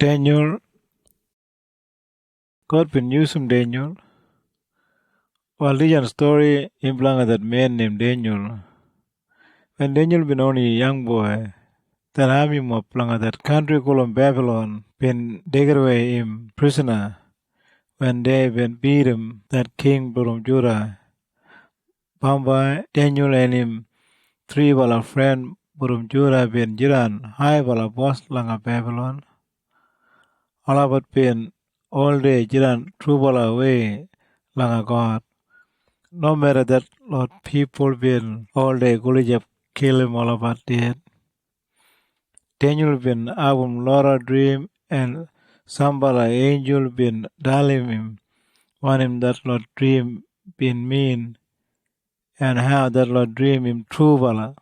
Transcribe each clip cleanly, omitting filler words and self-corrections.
Denyul, God been using Denyul. Well, legend story implies that man named Denyul. When Denyul been only a young boy, then army mob planga that country called Babylon been taken away him prisoner when they been beat him that king from Judah. Bambai, Denyul and him three bala friend from Judah been jiran high bala boss langa Babylon. All about been all day jiran true bala way langa God. No matter that Lord people been all day gully kill him all about dead. Daniel been album Laura dream and Sambala angel been dalim him, want him that Lord dream been mean and how that Lord dream him true bala.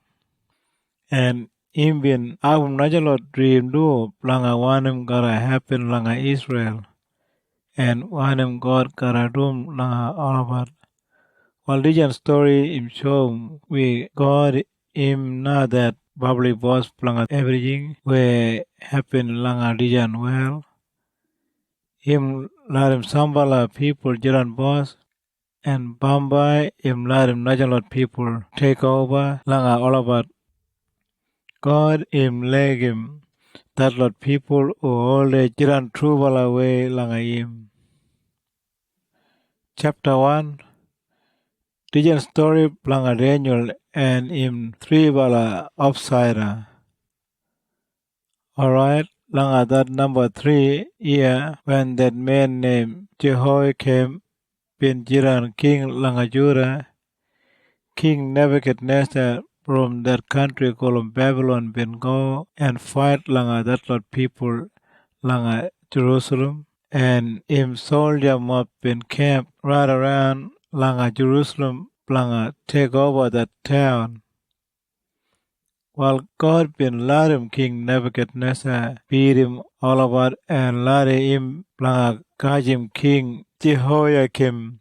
And him been album naja Lord dream do langa want him gotta happen langa Israel and want him God gotta doom langa all about. While legend story him show we God him na that probably was planga everything where happen langa legend well. Him let him sambala people jiran boss and Bombay him let him najalot people take over langa all about. God him leg him that lot people who all the jiran true bala way langa him. Chapter 1 Legend story planga Daniel and him three bala offsider. Alright, langa that number 3 year when that man named Jehoiakim bin Jiran king langa Judah, King Nebuchadnezzar from that country called Babylon bin go and fight langa that lot people langa Jerusalem and him soldier mob bin camp right around langa Jerusalem langa take over that town. While God bin let him King Nebuchadnezzar beat him all about and let him langa Gajim King Jehoiakim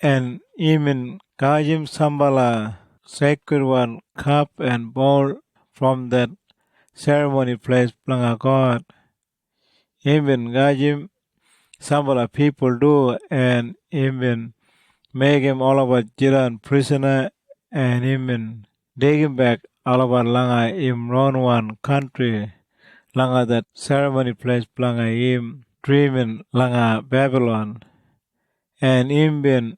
and even Gajim Sambala sacred one cup and bowl from that ceremony place planga God. Even Gajim Sambala people do and even make him all about Jiran prisoner and even take him back all about langa him run one country langa that ceremony place planga him dreaming langa Babylon and him been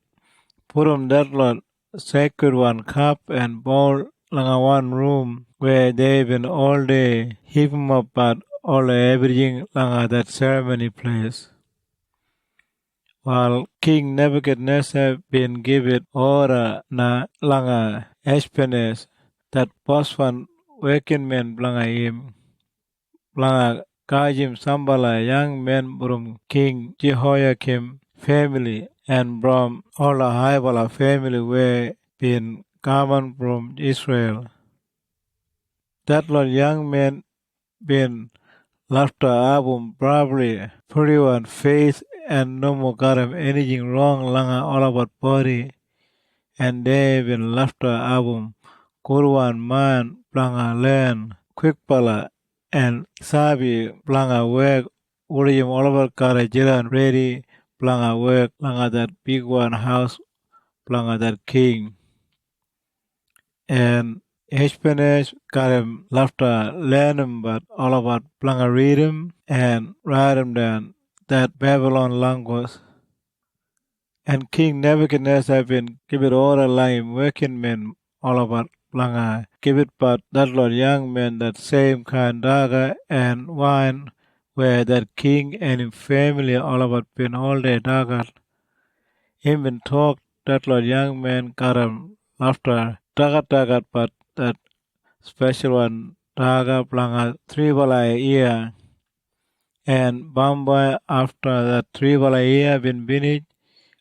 put him that lot sacred one cup and bowl langa one room where they been all day heap him up but all everything langa that ceremony place. While King Nebuchadnezzar been given order na langa Ashpenaz that boss one working man langa him langa Kajim Sambala young men from King Jehoiakim family and from all the Highbala family were been common from Israel. That lot young men been left the album probably pretty one face and no more got him anything wrong langa all about body and they been left the album good one man langa land quick pala and sabi langa work William Oliver kara jiran ready langa work langa that big one house langa that king and Hpns got him left learn him but all about planga read him and write him down that Babylon language. And King Nebuchadnezzar been give it order like him working men all about planga give it but that lot young men that same kind dagger and wine where that king and his family all about been all day dagger. Him been talk that lot young man got him after dagger but that special one daga planga 3 balai year and Bombay after that 3 balai year been finished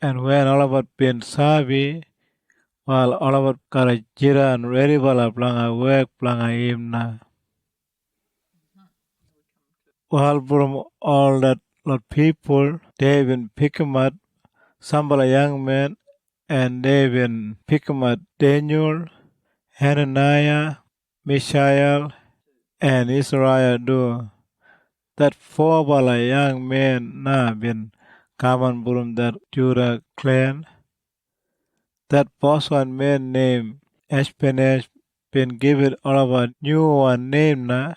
and when all about been sabi while all about kara jira and ready bala planga work planga imna while from all that lot people they been pick 'em up some bala young men and they been pick 'em up Daniel, Hananiah, Mishael and Israel do. that 4 bala young men na been kaman burum that Judah clan. That first one man named Ashpenaz been given all of a new one name na,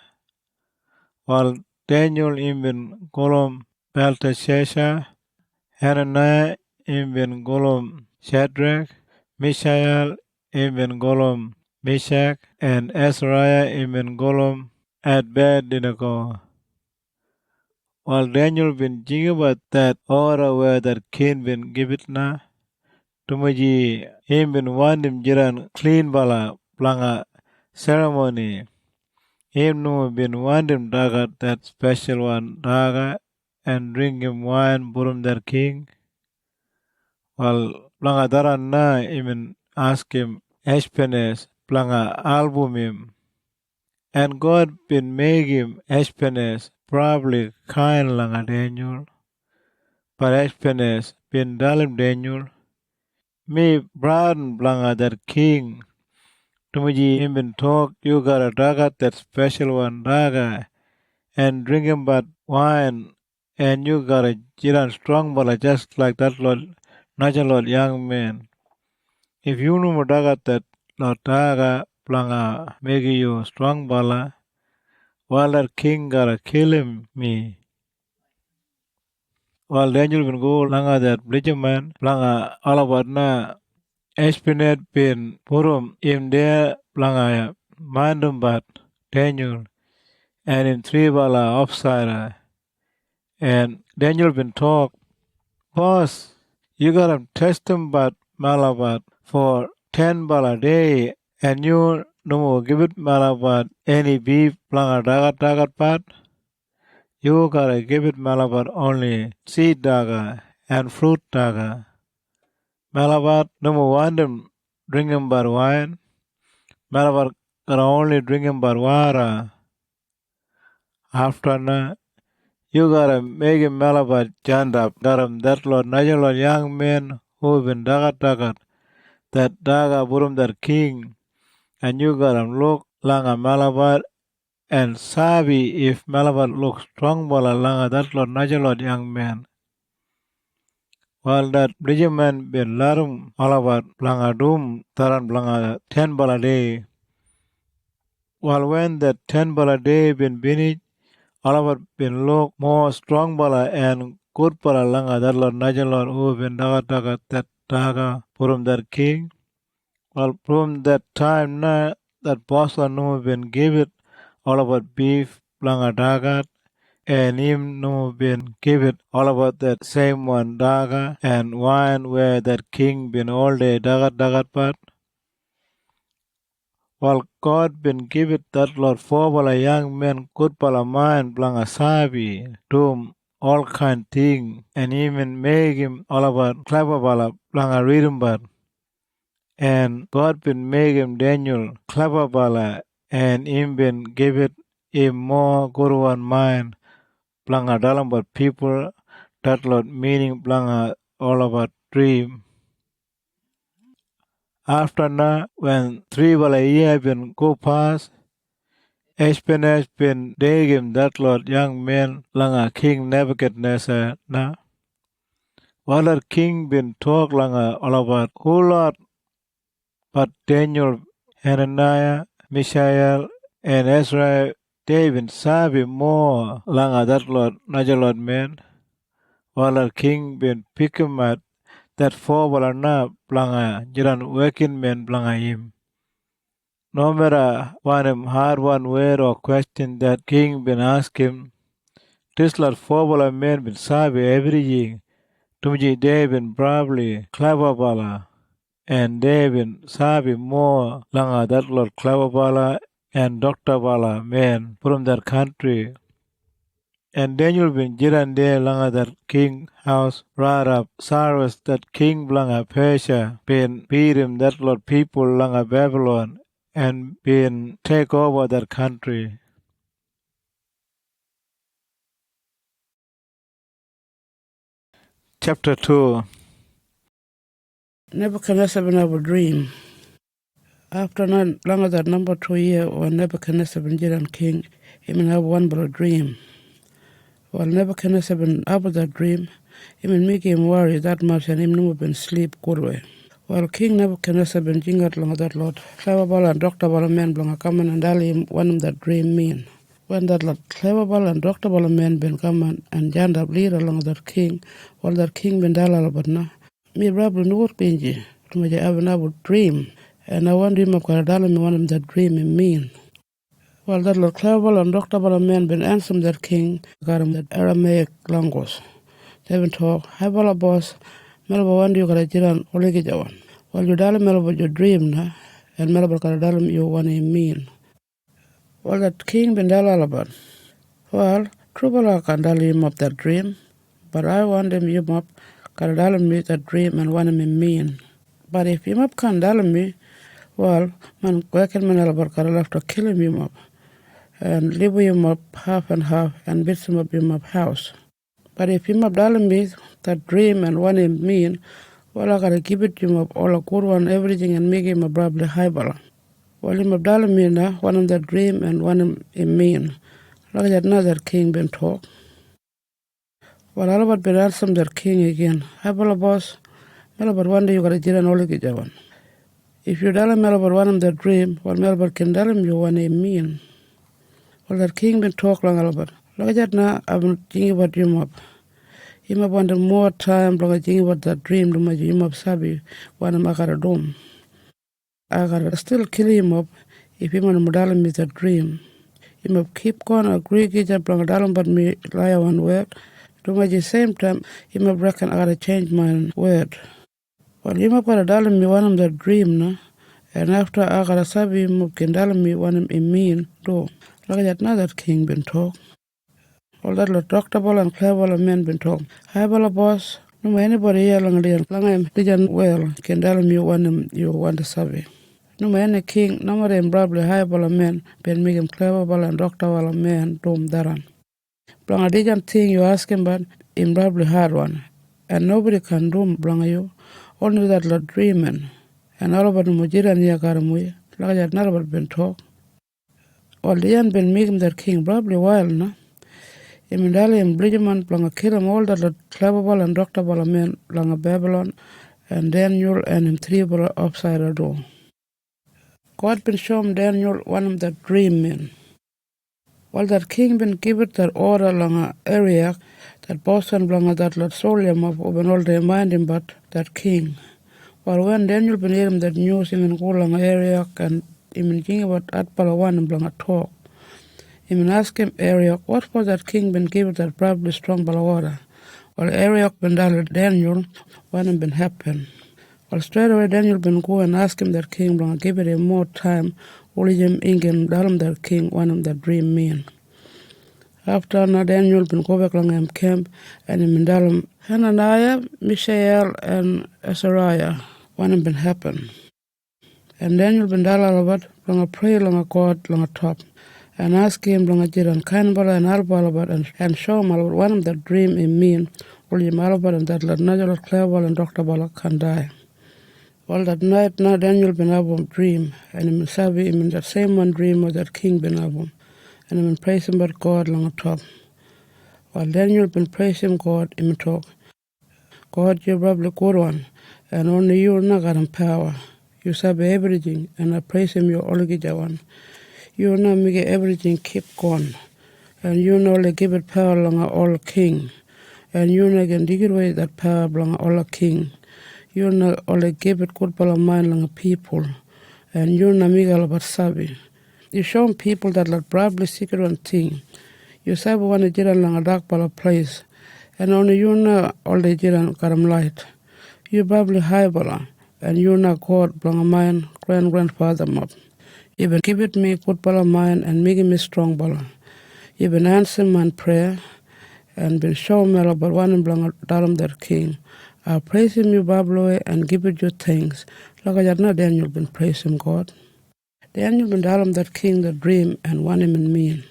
while Daniel ibn Golom Belteshazzar, Hananiah ibn Golom Shadrach, Mishael ibn Golom Meshach, and Azariah ibn Golom Abednego. While Daniel been jingaba that order where that king been given na, tumuji him been wandim jiran clean bala planga ceremony. Him no been wandim daga that special one daga and drink him wine burum their king. While planga daran na even ask him Ashpenaz planga album him. And God been make him Ashpenaz probably kind langa Daniel. But Ashpenaz been dalim Daniel. Me brown blanga that king. Tumuji him been talk you gotta daga that special one daga and drink him but wine and you gotta jiran strong bala just like that Lord Lord young man. If you know daga that Lord daga blanga make you strong bala, while that king gotta kill him me. While Daniel been go langa that man langa all about na Espinet bin purum im there langa mandum but Daniel and in 3 bala offside and Daniel been talk, boss, you gotta test him but malabat for 10 bala day and you no give it malabat any beef langa dagat pat. You gotta give it Malabar only seed daga and fruit daga. Malabar number one them drink him bar wine. Malabar gotta only drink him bar water. After na, you gotta make him Malabar stand up. Garam that Lord Najal young men who been dagat that daga burum that king and you gotta look langa Malabar and sabi if Malabar looks strong bala langa that Lord Najal young man. While that regiment been larum alabat blanga dum taran blanga 10 bala day. While when that 10 bala day been finished, alabat been look more strong bala and good bala langa that Lord Najalor who been daga that daga purum that king. While from that time na that boss no been give it all about beef blanga dagat and him no been give it all about that same one daga and wine where that king been all day dagat part. While God been give it that Lord for bala young men good bala mind blanga sabi doom all kind thing and even make him all about clever bala blanga reading but and God been make him Daniel clever bala and him been give it him more good one mind blanga dalam but people that lot meaning blanga all about dream. After na when 3 bala year been go past, Ashpenaz been degim that lot young men langa King Nebuchadnezzar na. While that king been talk langa all about whole lot but Daniel, Hananiah, Mishael, and Ezra they been sabi more langa that lot Najalot men. While our king been pick him at that 4 bala na blanga jiran working men blanga him. No matter one him hard one word or question that king been ask him, this lot 4 bala men been sabi everything. Tumji they been probably clever bala and they been sabi more langa that lot clever bala and doctor bala men from their country. And Daniel bin jiran there langa that king house right up Cyrus that king langa Persia bin beat him that lot people langa Babylon and bin take over that country. Chapter 2. Nebuchadnezzar been have a dream. After longer that number 2 year when Nebuchadnezzar been Jiran king, he been have one but a dream. Well, Nebuchadnezzar been up with that dream. Even make him worry that much and him never been sleep good way. Well, King Nebuchadnezzar been jingat long that Lord. Clever ball and Dr. Ball man belong a coming and dally him one that dream mean. When that Lord Clever ball and Dr. Ball man been coming and jand up lead along that king, well that king been dalal but na. Me brabble no pinji to my have dream. And I want him of Karadala me one of that dream mean. Well, that Lord Clever and Dr. Ball man been answered that king, got him that Aramaic language. They been talk, hi bala boss, melba one you got a jiran oligi jawan. Well, you dalam melba your dream na, and melba dalam you want mean. Well, that king been dalalaban. Well, Trubala can dal him up that dream, but I want him you up, dalam me that dream and want him mean. But if him up can dalam me, well, man kwaken man alabar have to kill him up, and leave him up half and half, and beat him up house. But if him up dalam me that dream and want him mean, well, I gotta give it to him up all a good one, everything, and make him a probably high bala. Well, him up dalam me na, one of that dream and one him mean. Look at another king been talk. Well, all about been answered that king again. High bala boss, Melbourne one day you gotta jiran all the jawan. If you dalam Melbourne one of that dream, well, Melbourne can dalam you one him mean. Well, that king been talk long about. Look at that now, I've been thinking about him up. Him up wanted more time, long thinking about that dream, to my him up sabi, one of my dome. I gotta still kill him up if him and dalam me that dream. Him up keep going, agree, get up, long dalam but me lie one word. To my same time, him up reckon I gotta change my word. Well, him up gotta dalam me one of that dream, na. And after I gotta sabi him up can dalam me one of him mean, do. Look at that now that king been talk. All that lot Dr. Ball and Clever men been talk. Hi bala boss. No anybody here long I'm dijan well can tell me one you want to sabi. No any king, no more than probably high bala men been make him Clever Ball and Dr. Ball men dom daran. Blang a dijan thing you ask him but in probably hard one. And nobody can do blang you. Only that lot dreaming. And all about the mujira niya karamui. Like that not about been talk. All the end been making that king probably while na. Imindali and Bridgman planga kill him all that Clever Ball and Dr. Ball men planga Babylon and Denyul and him three ball upside the door. God been shown Denyul one of that dream men. While that king been given that order langa area that Boston blanga that lot solium of open all they mind him but that king. While when Denyul been hearing that news him in go langa area and him in king about at Palawan and blanga talk. Him ask him Ariok, what was that king been given that probably strong balawada? Well, Ariok been daled Denyul, when it been happen. Well, straight away Denyul been go and ask him that king, bring give it him more time, only him ingen dalem that king, one of that dream mean. After now Denyul been go back along him camp, and him dalem Hananiah, Mishael, and Azariah, one of been happen. And Denyul been dalal about, bring a pray along a God, along a top. And ask him long jiran kanbala and albalabat and show him about one of the dream in mean William Albert and that natural Clever and Dr. Bala can die. Well that night now Daniel been album dream and him sabi him in that same one dream of that king been album and him praise him about God long top. While Daniel been praise him God him talk. God you probably good one and only you not got him power. You sabi everything and I praise him you only get one. You know make everything keep going. And you know like give it power along all king. And you know can dig it away that power along all king. You know only give it good power mind along people. And you know make all about sabi. You show people that like probably secret one thing. You sabi want to get along a dark power place. And only you know all the jiran karam light. You probably high bala. And you know God along a mind grandfather map. You been give it me good bala mind and make me strong bala. You been answer my prayer and been show me about one and blang dalam that king. I praise him you Bablo and give it your thanks. Like I not Daniel been praise him God. Daniel been dalam that king the dream and one him and me.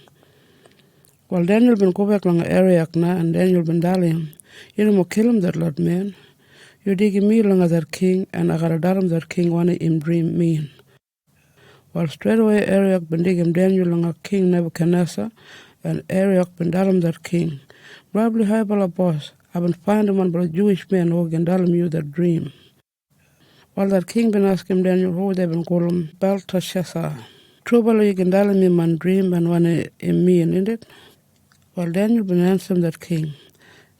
Well Daniel been go back long area na and Daniel been dalim. You know mo kill him that lot man. You dig me long that king and I got a dalam that king one him dream mean. Well, straight away, Ariok ben digim Daniel long a king Nebuchadnezzar, and Ariok ben dalam that king. Probably high bala boss. I've been finding one but a Jewish man who can tell you that dream. While that king been asking Daniel who they been call him Belteshazzar. Trouble you can tell me my dream and when in me in it. While Daniel been answering that king.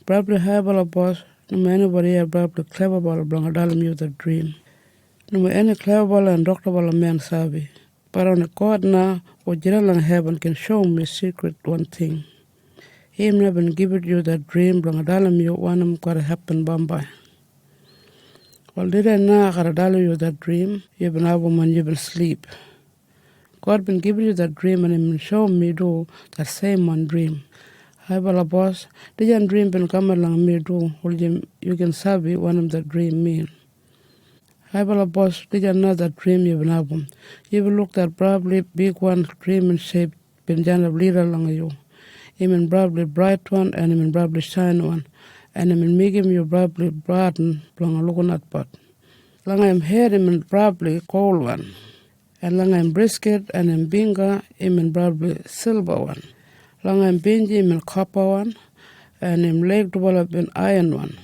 Probably high bala boss. No matter anybody here probably clever bala blanca tell you that dream. No matter any clever bala and doctor bala man sabi. But on the God now, what general in heaven can show me secret one thing. Him never give you that dream, blanca dalam you one of gotta happen bamba. Well, did I know gotta dalam you that dream? You've been able when you've been sleep. God been giving you that dream and him show me do that same one dream. Hi bala boss, did you dream been come along me do? Well, you can sabi one of that dream mean. Hi bala boss, did you know that dream you've been able? You will look that probably big one dream in shape been done of leader along you. Him and probably bright one and him and probably shine one. And him and make him you probably broaden long looking at pot. Long I'm head him and probably cold one. And long I'm brisket and him binga him and probably silver one. Long I'm bingy him and copper one. And him leg develop in iron one.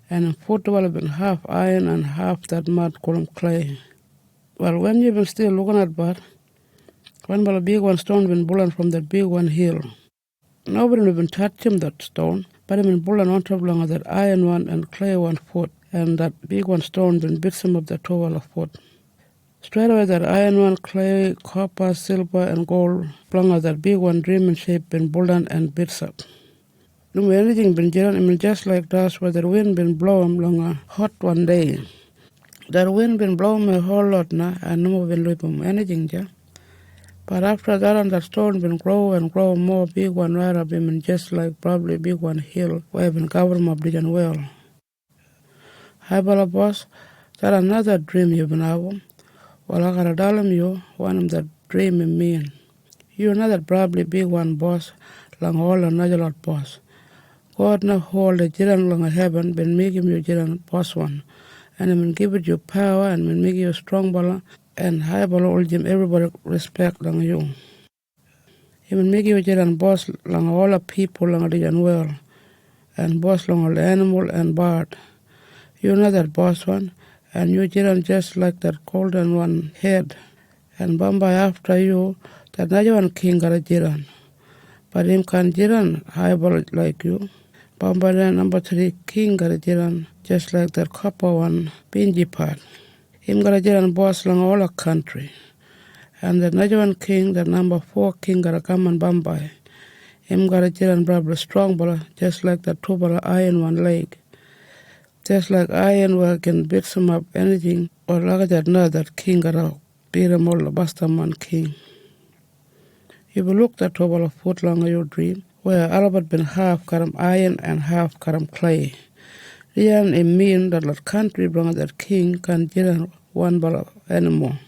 And him foot develop in half iron and half that mud call him clay. Well, when you been still looking at pot, when will a big one stone been bullet from that big one hill. Nobody even touched him that stone, but him been bullet on top of that iron one and clay one foot, and that big one stone been bits him of the toe of foot. Straight away that iron one, clay, copper, silver, and gold, along of that big one dream in shape been bullet and bits up. No anything been done, I mean just like that where the wind been blowing along a hot one day. That wind been blowing a whole lot now, and no more been looking anything, yeah. But after that, and that stone been grow and grow more big one right up him and just like probably big one hill where been covered him up and well. Hi bala boss, that another dream you been having. Well I gotta tell him you one of that dream in mean. You another probably big one boss, long all another lot boss. God no hold the jiran long heaven been making you jiran boss one. And been giving you power and been making you strong bala. And high bala all Jim everybody respect long you. He will make you a boss long all the people long the well. And boss long all the animal and bird. You know that boss one. And you just like that golden one head. And Bombay after you, that not one king got a jiran. But him can jiran high bala like you. Bombay then number 3 king got a jiran. Just like that copper one bingy part. Him got a jiran boss long all the country. And the Najawan king, the number 4 king, got a come on Bombay. Him got a jiran probably strong bala, just like the 2 bala iron one leg. Just like iron where can beat him up anything, or like that no, that king got a beat him all the Bastaman king. If you look at 2 bala foot long your dream, where Albert been half got him iron and half got him clay. Rian it mean that the country belong that king can jiran 1 bala anymore.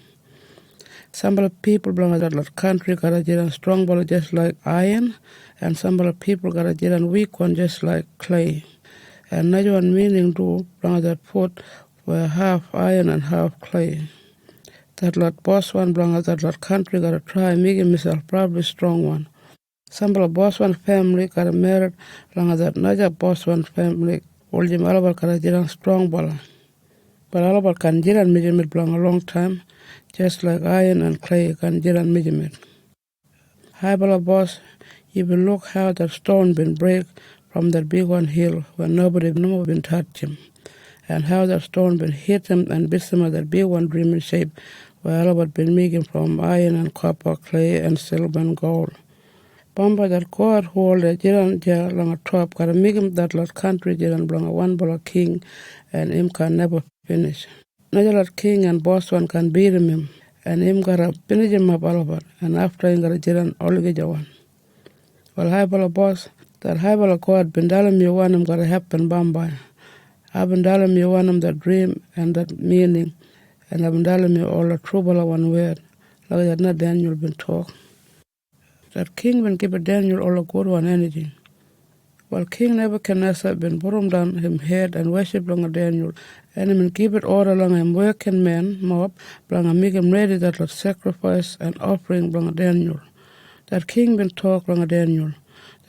Some of the people belong to that country got a jiran strong ball just like iron, and some of the people got a jiran weak one just like clay. And another one meaning to belong that foot were half iron and half clay. That lot boss one belong to that lot country got to try making himself probably strong one. Some of the boss one family got a married belong to that another boss one family. All Jim Albert got a jiran strong ball. But Albert can jiran measurement belong a long time. Just like iron and clay can jiran measurement. High bala boss, you will look how that stone been break from that big one hill where nobody no been touch him. And how that stone been hit him and beat him of that big one dreaming shape where Albert been making from iron and copper, clay and silver and gold. Bamba that God hold the jiran jar long a top gotta make him that lot country jiran belong a 1 bala king and him can never finish. Najalat king and boss one can beat him and him gotta finish him up all over and after him gotta jiran all the one. Well high bala boss, that high bala God been telling you one him gotta happen Bombay. I've been telling you one of that dream and that meaning and I've been telling you all the trouble one word. Like that not Daniel been talk. That king been give Daniel all the good one anything. Well, King Nebuchadnezzar been brought down him head and worship long Daniel, and him keep it order long him working men mob, long make him ready that lot sacrifice and offering long Daniel. That king been talk long Daniel.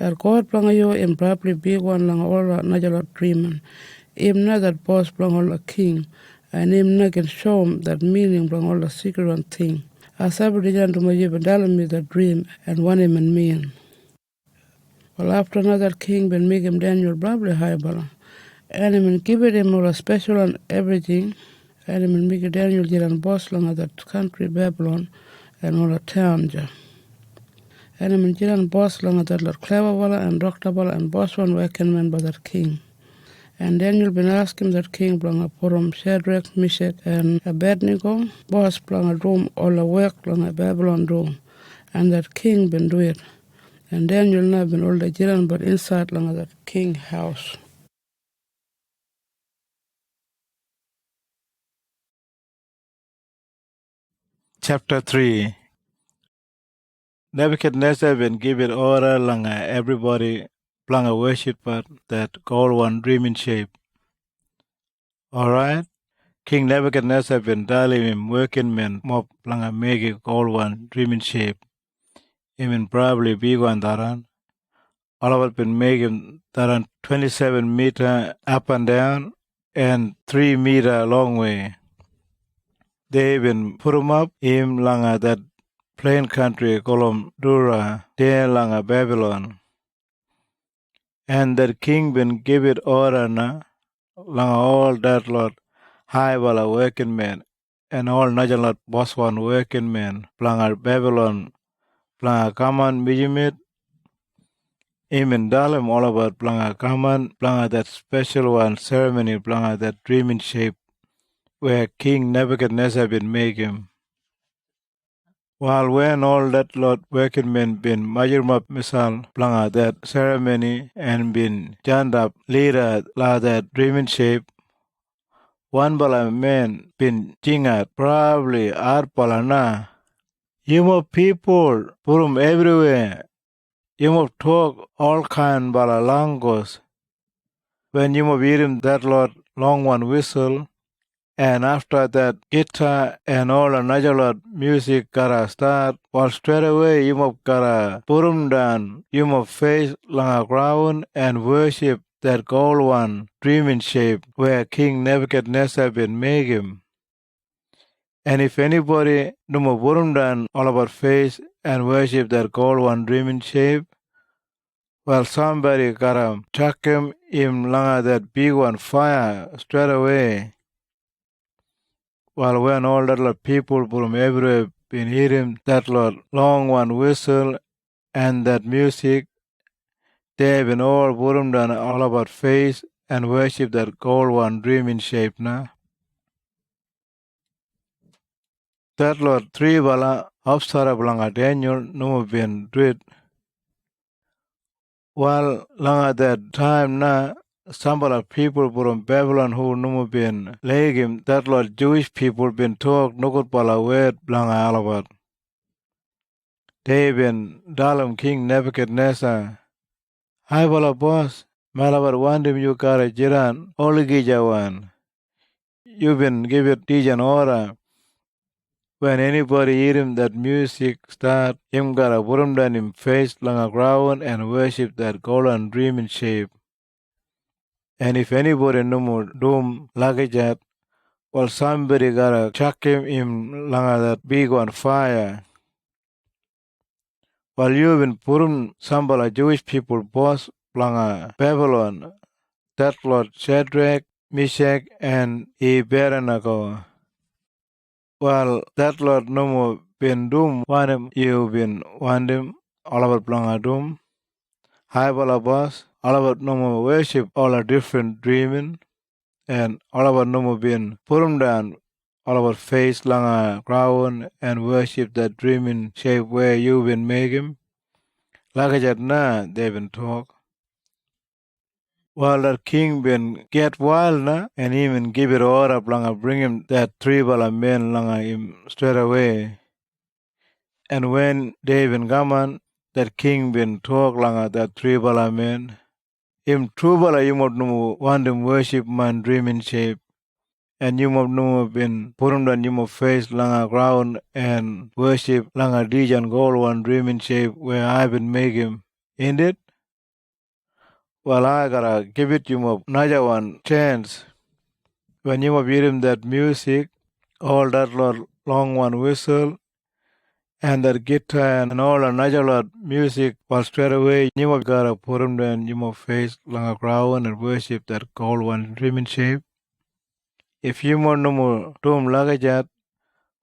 At God planga yo im probably big one lang all najala dreamin. Im na that boss planga all a king. And im na can show him that meaning planga all a secret one thing. Asabu dijan to majib and me the dream and one him and mean. Well, after another king been make him Daniel probably high bala. And him give it him all a special and everything. And him make Daniel jiran boss lang that country Babylon and all a town ja. And him jiran boss lang that lot clever bala and doctor bala and boss one working man by that king. And Daniel been asking that king planga porum Shadrach, Meshach, and Abednego, boss planga room all the work planga Babylon room. And that king been do it. And Daniel na been all the jiran but inside planga that king house. Chapter 3. Nebuchadnezzar been given order langa everybody planga worshiper that gold one dream in shape. Alright? King Nebuchadnezzar been telling him working men mob planga make gold one dream in shape. Him probably big one daran. All of it been making daran 27 meter up and down and 3 meter long way. They been put him up him langa that plain country kolom Dura, there langa Babylon. And that king been give it order na langa all that lot high wala working men and all najalot boss one working men planga Babylon planga kaman mijimit Amen dalam all about planga kaman planga that special one ceremony planga that dream in shape where King Nebuchadnezzar been make him. While when all that lot working men been majormap misal planga that ceremony and been joined up leader la that dream in shape, one bala man been jingat probably art palana. You more people purum everywhere. You more talk all kind bala language. When you more hear him that lot long one whistle, and after that guitar and all another lot music gotta start, while straight away you must gotta put 'em down, you must face langa ground and worship that gold one dream in shape where King Nebuchadnezzar been make him. And if anybody no more put 'em down all about face and worship that gold one dream in shape, well somebody gotta chuck him langa that big one fire straight away. While when all that lot people from everywhere been hearing that lot long one whistle and that music, they been all put 'em down all about face and worship that gold one dream in shape na. That lot three bala upsara blanga Daniel no been do it. While langa that time na some of the people from Babylon who no been legim that lot Jewish people been talk no good bala word blanga alabat. They been dalam King Nebuchadnezzar. Hai bala boss, malabar wandim you kara jiran, oligi jawan. You been give it tijan order. When anybody hear him that music start, him gotta put him down in face langa ground and worship that golden dream in shape. And if anybody no more doom lagajat, well somebody gotta chuck him in langa that big one fire. While you been putting sambala Jewish people boss planga Babylon, that lot Shadrach, Meshach, and Abednego. While that lot no more been doom wanim you been wandim all about planga doom. High bala boss, all about no more worship all a different dreaming, and all about no more been put 'em down all about face langa ground and worship that dreaming shape where you been make him. Lakajat na they been talk. While that king been get wild na and even give it order langa bring him that three bala men langa him straight away. And when they been gaman, that king been talk langa that three bala men. Him true bala you must know want him worship man dream in shape. And you must know been put him down you must face langa ground and worship langa dijan gold one dream in shape where I been make him. Ain't it? Well, I gotta give it you another one chance. When you hear him that music, all that long one whistle, and that guitar and all another lot music, well, straight away, you gotta put him there and you face long a ground and worship that gold one dreaming shape. If you want no more doom lagajat,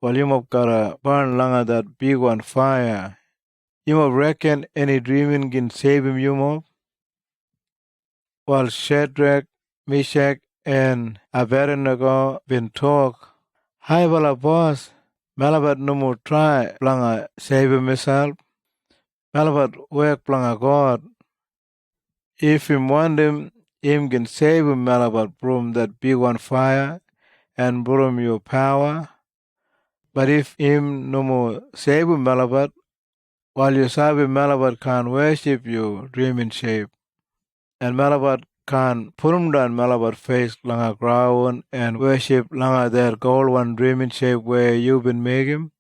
well, you gotta burn long that big one fire. You reckon any dreaming can save him, while Shadrach, Meshach, and Abednego been talk. Hi, bala boss. Malabat no more try planga save himself. Malabat work planga God. If him want him can save him Malabat from that big one fire and bring your power. But if him no more save him Malabat, while you serve him Malabat can worship you dream in shape. And Malabat can put him down Malabat face langa ground and worship langa their gold one dream in shape where you been make him.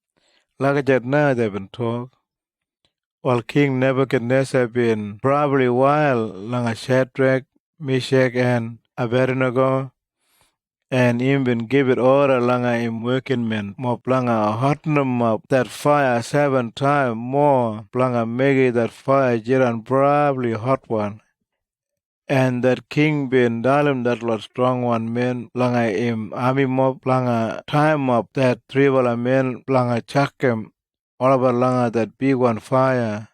Lagajat na they've been talk. While King Nebuchadnezzar been probably wild langa Shadrach, Meshach, and Abednego, and him been give it order langa him working men more planga hot up that fire 7 times more planga make it that fire jiran probably hot one. And that king been dalim that lot strong one men langa him army mob langa time up that 3 wala men langa chakem all about langa that big one fire.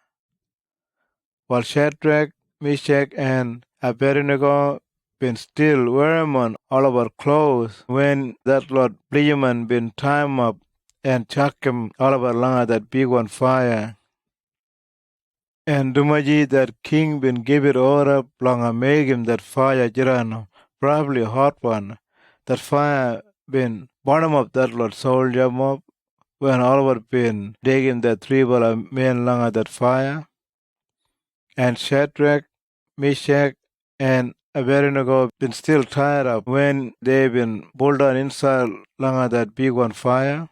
While Shadrach, Meshach, and Abednego been still wearing on all about clothes when that Lord Benjamin been time up and chakem all about langa that big one fire. And Dumaji that king been give it order planga make him that fire jirano, probably hot one. That fire been bottom of that Lord soldier mob when all over been digging that 3 bala men langa that fire. And Shadrach, Meshach, and Abednego been still tired up when they been pulled down inside langa that big one fire.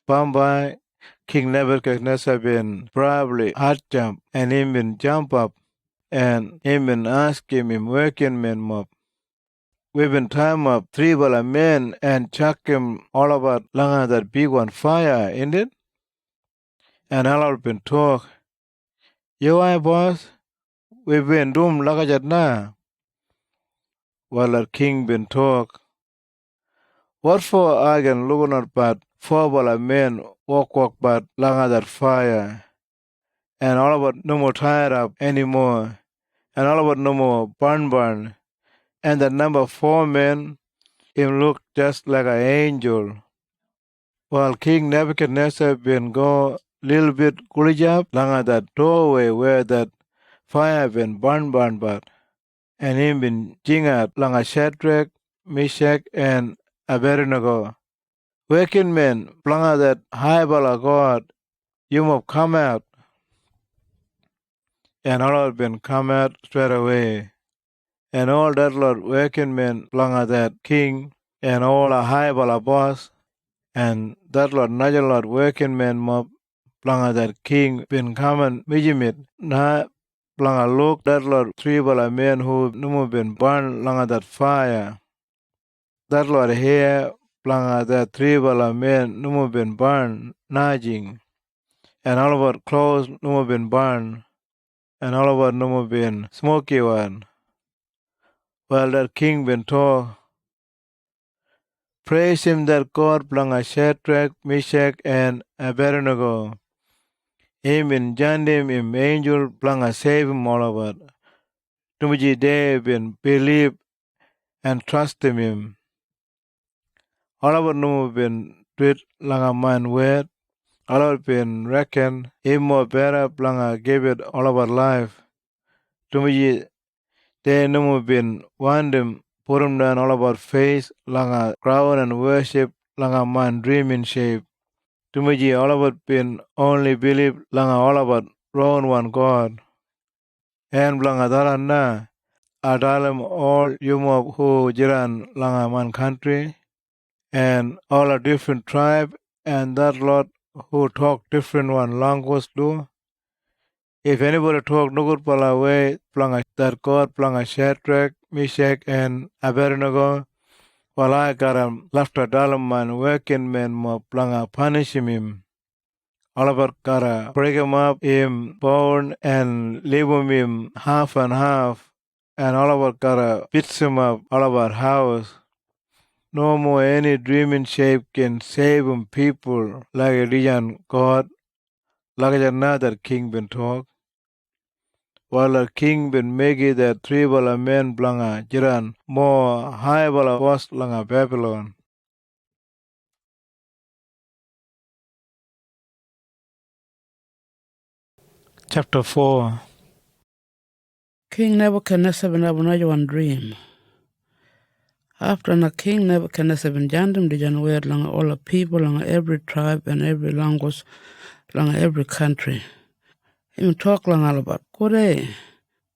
Bambai, King Nebuchadnezzar been probably hard jump and him been jump up and him been ask him working men mob. We been time up 3 bala men and chuck him all about langa that big one fire, ain't it? And all been talk. You I boss? We been doom lagajat na. While our king been talk. What for I can look on but 4 bala men walk but langa that fire. And all about no more tired up anymore, and all about no more burn. And the number 4 men, him look just like an angel. While King Nebuchadnezzar been go little bit kulijab langa that doorway where that fire been burn but, and him been jingat langa Shadrach, Meshach, and Abednego. Working men, planga that high bala God, you must come out. And all have been come out straight away. And all that Lord working men planga that king, and all a high bala boss, and that Lord another Lord working men mob planga that king been coming mijimit na planga look that Lord 3 bala men who numu been burned langa that fire. That Lord here planga that 3 bala men numu been burned najing, and all about clothes numu been burned, and all about numu been smoky one. Well, that king been told, praise him that God planga Shadrach, Meshach, and Abednego. Him in jandim him angel planga save him all about. Tumuji they been believe and trust him. All about no been treat langa man word. All about been reckon him more better planga give it all about life. Tumuji they no been want him put him down all about face langa crown and worship langa man dream in shape. Tumuji all about been only believe langa all about wrong one God. And langa dalan na adalam all yumo who jiran langa man country and all a different tribe and that lot who talk different one language do. If anybody talk nugut pala way planga that God planga Shadrach, Meshach, and Abednego, while I got him left a man working men mo planga punish him. All about gotta break him up, him bone and leave him half and half, and all about gotta beat him up all about house. No more any dreaming shape can save him people like a region God, like another king been talk. While a king been make it that three bala men blanga jiran more high bala was langa Babylon. Chapter 4. King Nebuchadnezzar bin one dream. After the king Nebuchadnezzar bin jandum di janwer langa all the people langa every tribe and every language langa every country. Him talk langa about kore.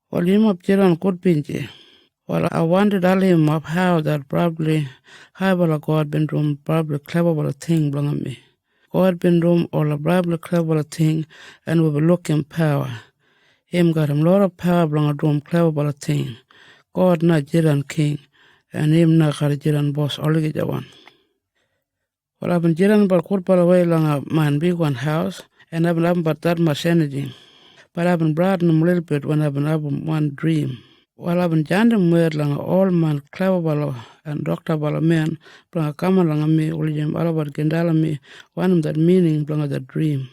While him up jiran kod pinji. Well, I wanted all him up how that probably high bala God been doing probably clever bala thing blanga me. God been doing all a probably clever bala thing and we be looking power. Him got him lot of power blanga doing clever bala thing. God na jiran king and him na kar jiran boss oligi jawan. Well, I've been jiran but kod bala way langa man big one house and I've been having but that much energy. But I've been broadening him a little bit when I've been having one dream. Well, I've been jandem word langa all man clever bala and doctor bala men blanga kama langa me ulijim alabat gendala me one that meaning blanga the dream.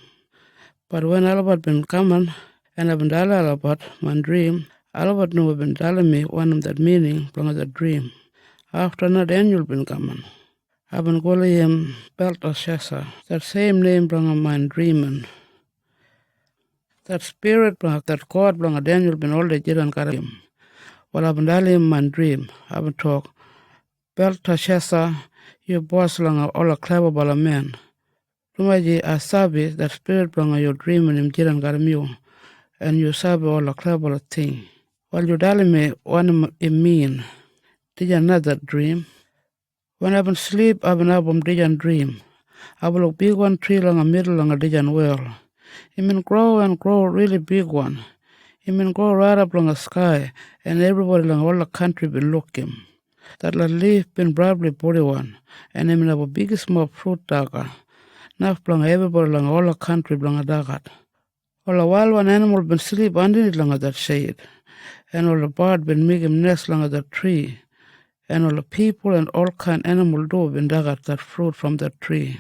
But when alabat been coming and I've been dala alabat my dream, alabat no been dala me one that meaning blanga the dream. After that Denyul been coming. I've been calling him Belteshazzar, that same name blanga my dreaming. That spirit blanga that God blanga Denyul been all the jiran karim. Well, I've been telling him my dream. I've been talk. Belteshazzar, you boss langa all a clever bala man. Lumaji asabi that spirit blanga your dream and him jiran garam and you sabi all a clever thing. Well, you telling me one it mean. Did you another dream? When I've been sleep, I've been album did dream. I will look big one tree langa middle langa did well. It mean grow and grow really big one. It mean grow right up along the sky, and everybody along all the country been looking. That la leaf been probably 41, and I mean have a big small fruit daga. Now along everybody along all the country along a dagat. All the wild one animal been sleep underneath along that shade, and all the bird been making nest along that tree, and all the people and all kind animal do been dagat that fruit from that tree.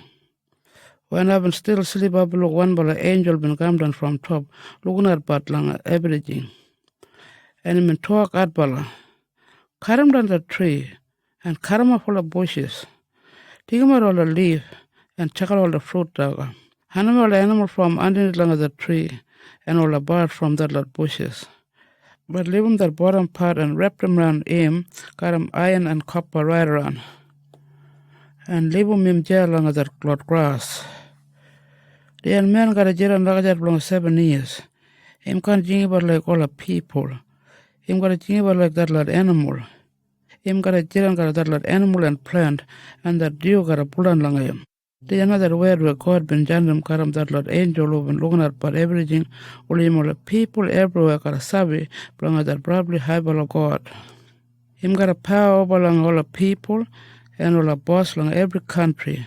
When I've been still asleep, I've look one by the angel been come down from top, looking at but lang everything. And him talk at bala. Cut him down the tree and cut him full of bushes. Take him out all the leaf and check out all the fruit dog. Hand him all the animal from underneath lang the tree and all the bird from that lot bushes. But leave him that bottom part and wrap him around him, cut him iron and copper right around. And leave him jail lang that lot grass. The young man got a jail and like that long 7 years. Him can't think about like all the people. Him got a think about like that lot animal. Him got a jail got that lot animal and plant and that dew got a pull on lang him. The another word where God been jandem karam that lot angel over looking at but everything all him all the people everywhere got a sabi belong that probably high of God. Him got a power over long all the people and all the boss long every country.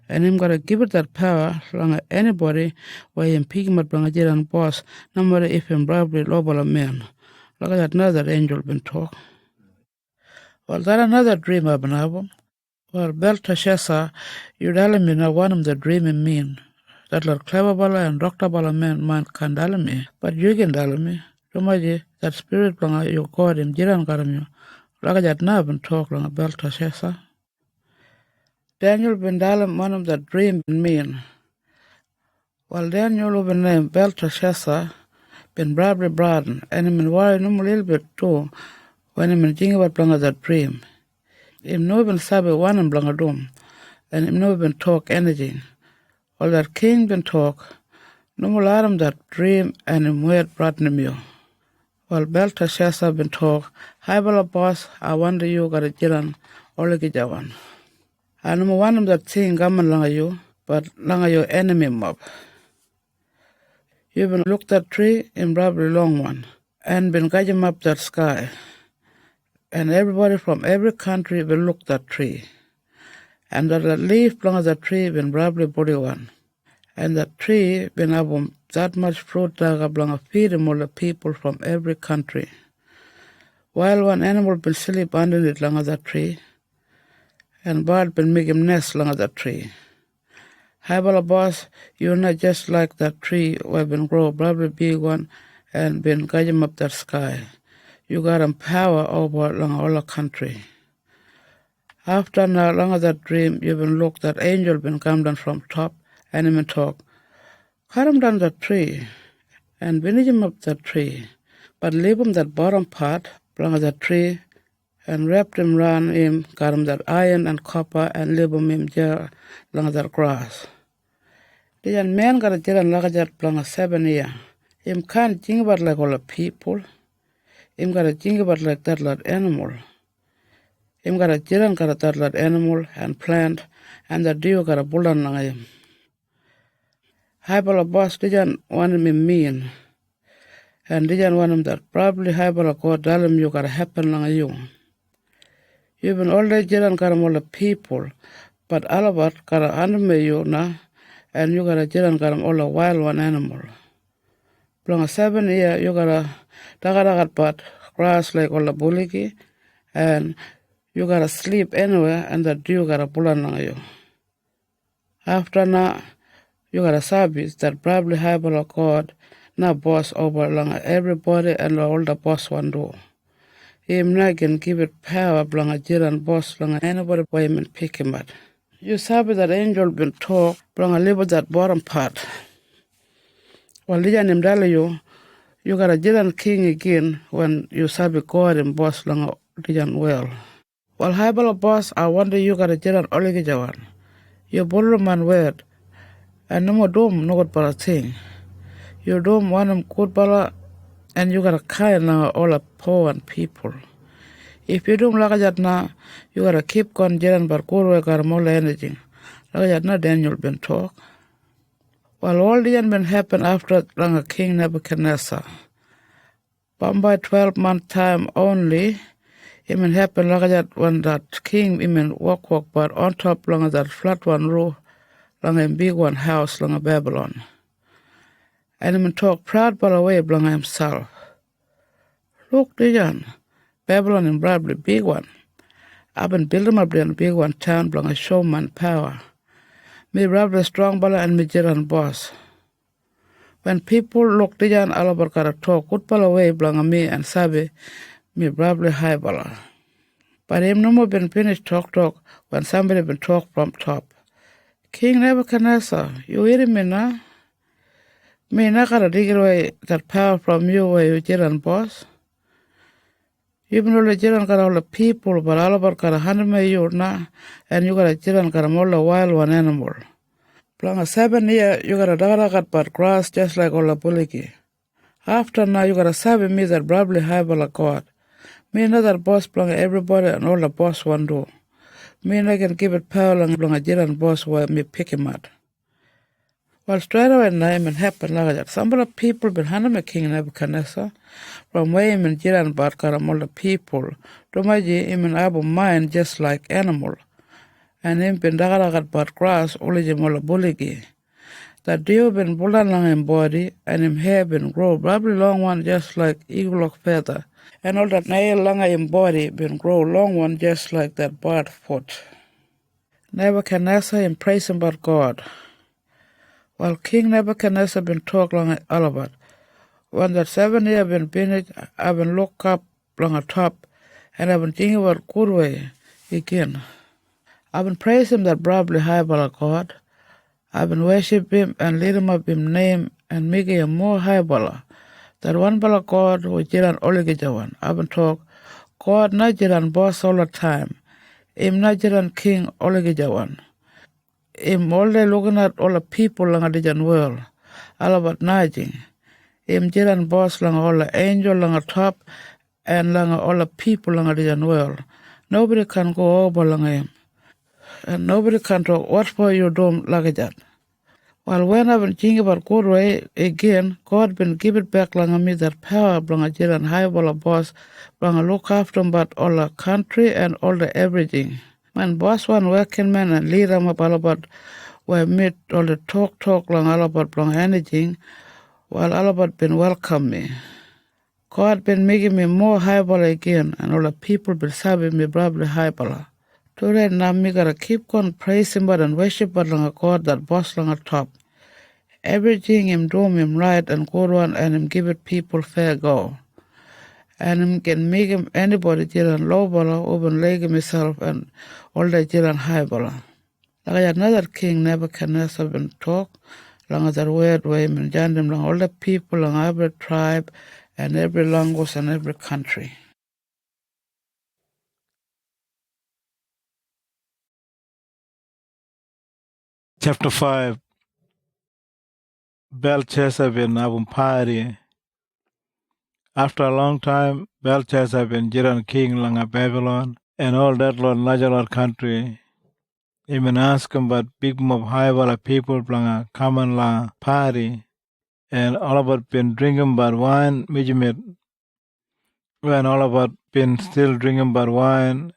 And him gotta give it that power long anybody where him pick him at long a boss, no matter if him probably lobble a man. Look at that another angel been talk. Well, that another dream I've been having. Well, Belteshazzar, you telling me now one of the dreaming mean. That lot clever bala and doctor bala man can tell me. But you can tell me. Rumaji, that spirit long you God him jiran karam you. Look at that now been talk long Belteshazzar. Daniel been telling one of the dream mean. Well, Daniel been named Belteshazzar been probably broadened and him been worrying him a little bit too when him been thinking about long that dream. Him no been sabi one and blanga doom, and him no been talk anything. All that king been talk, no more let him that dream and him weird brought him you. Well, Belteshazzar been talk, hi bala boss, I wonder you got a jiran, all the gijawan. I no more want him that thing gaman langa you, but langa your enemy mob. You even look that tree in probably long one and been guiding up that sky. And everybody from every country will look that tree. And that leaf belong that tree been probably body one. And that tree been have that much fruit that belong feed all the people from every country. While one animal been sleep underneath along that tree, and bird been make him nest along that tree. Habala boss, you're not just like that tree where been grow probably big one and been guiding up that sky. You got power over along all the country. After now long of that dream, you been look that angel been come down from top and him talk. Cut him down that tree and finish him up that tree, but leave him that bottom part along of that tree and wrapped him round him, got him that iron and copper and leave him there along that grass. The young man got a jiran like that along 7 years. Him can't think about like all the people. Him got to think about like that lot animal. Him got a jiran got a that lot animal and plant and the dew got a bullet on him. Hybala boss didn't want him mean. And didn't want him that probably Hybala God tell him you got to happen on you. Even all the jiran got him all the people, but all of it got a under you now, and you got a jiran got him all the wild one animal. Long 7 years you got a dagadat but grass like all the buliki, and you got to sleep anywhere, and the dew got a bullet on you. After now, you got a service that probably Hybala God now boss over along everybody and all the boss one do. Him not can give it power along a jiran boss along anybody by him and pick him up. You sabi that angel been talk along a little that bottom part. Well, Lijan him tell you got a jiran king again when you sabi God and boss along a Lijan well. Well, Hybala boss, I wonder you got a jiran oligijawan. You borrow man word, and no more dome no good for a thing. You don't want them good bala, and you got a kind now all the poor and people. If you don't like that now, you gotta keep on jiran but go away got more energy. Like that now Denyul been talk. Well, all the been happen after long King Nebuchadnezzar. But by 12-month time only, it been happen like that when that king even walk but on top long that flat one roof, long a big one house long a Babylon. And him talk proud by the way belong himself. Look, Dijan, Babylon is probably big one. I've been building up there in big one town belong a showman power. Me probably strong bala and me jiran boss. When people look Dijan all over gotta talk good bala way belong a me and sabi me probably high bala. But him no more been finished talk when somebody been talk from top. King Nebuchadnezzar, you hearing me now? Me not gotta dig away that power from you where you jiran boss. Even though the jiran got all the people, but all of it got 100 million now, and you got a jiran got all the wild one animal. Long 7 years, you got a dara got but grass just like all the buliki. After now, you got a sabi me that probably have all God. Me another boss belong everybody and all the boss one do. Me not can give it power long a jiran boss where me pick him out. Well, straight away now, it happened like that. Some of the people been handling King Nebuchadnezzar from way him and Jiran Barkar all the people. Domaji him and Abu mind just like animal. And him been dagaragat but grass, only him all the bulligi. That dew been bullet long him body, and him hair been grow, probably long one just like eagle of feather. And all that nail long him body been grow long one just like that bird foot. Nebuchadnezzar him praise him but God. While King Nebuchadnezzar been talk long all of it. When that 7 years been finished, I've been look up long a top, and I've been thinking about good way again. I've been praising him that probably high by God. I've been worship him and lead him up him name and make him more high bala. That one bala God who jiran oligijawan. I've been talk, God not jiran boss all the time. Him not jiran king oligijawan. Him all day looking at all the people lang a dijan world. All about najing. Him jiran boss lang all the angel lang a top and lang all the people lang a dijan world. Nobody can go over lang him. And nobody can talk what for you do like that. While when I've been thinking about good way again, God been give it back lang me that power blang a jiran high wall boss blang a look after but all the country and all the everything. Man boss one working man and leader about where meet all the talk lang all about blang anything while all about been welcome me. God been making me more highball again and all the people been serving me probably highball. Today now me gotta keep on praising but and worship but lang a God that boss lang a top. Everything him do him right and good one and him give it people fair go. And him can make him anybody jiran low bala, open leg himself and all the jiran high bala. Like another king Nebuchadnezzar been talk, long as that weird way and him long all the people on every tribe and every language and every country. Chapter 5. Belshazzar bin Abumpari. After a long time, Belshazzar bin Jiran king langa Babylon, and all that Lord Najalor country. Even ask him but big mob high wala people langa common la party, and all about been drinking but wine, mijimit. When all about been still drinking but wine,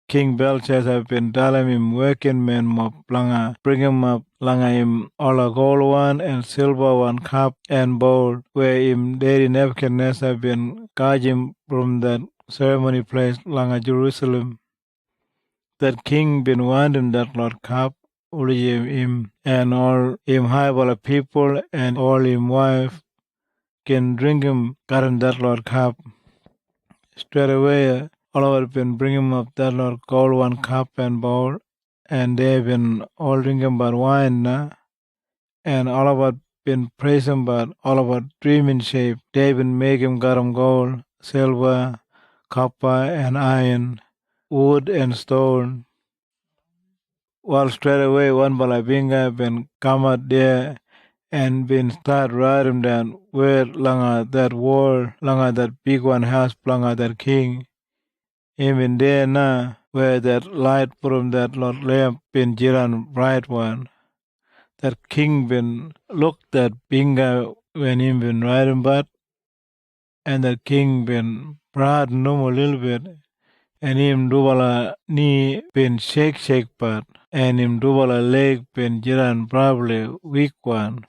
King Belshazzar been telling him working men mob langa bring him up langa him all a gold one and silver one cup and bowl where him daddy Nebuchadnezzar been guard him from that ceremony place langa Jerusalem. That king been wanting that Lord cup him and all him high wala people and all him wife can drink him gotten that Lord cup. Straight away Oliver been bringing up that Lord gold one cup and bowl, and they've been all drinking about wine now. And Oliver been praising about Oliver dream in shape. They've been making garam gold, silver, copper and iron, wood and stone. While straight away one balabinga been come out there and been start writing down where langa that wall, langa that big one house, langa that king. Even there now, where that light from that Lord lamp been jiran bright one, that king been look that binga when him been riding but, and that king been proud no a little bit, and him dubala knee been shake but, and him dubala leg been jiran probably weak one.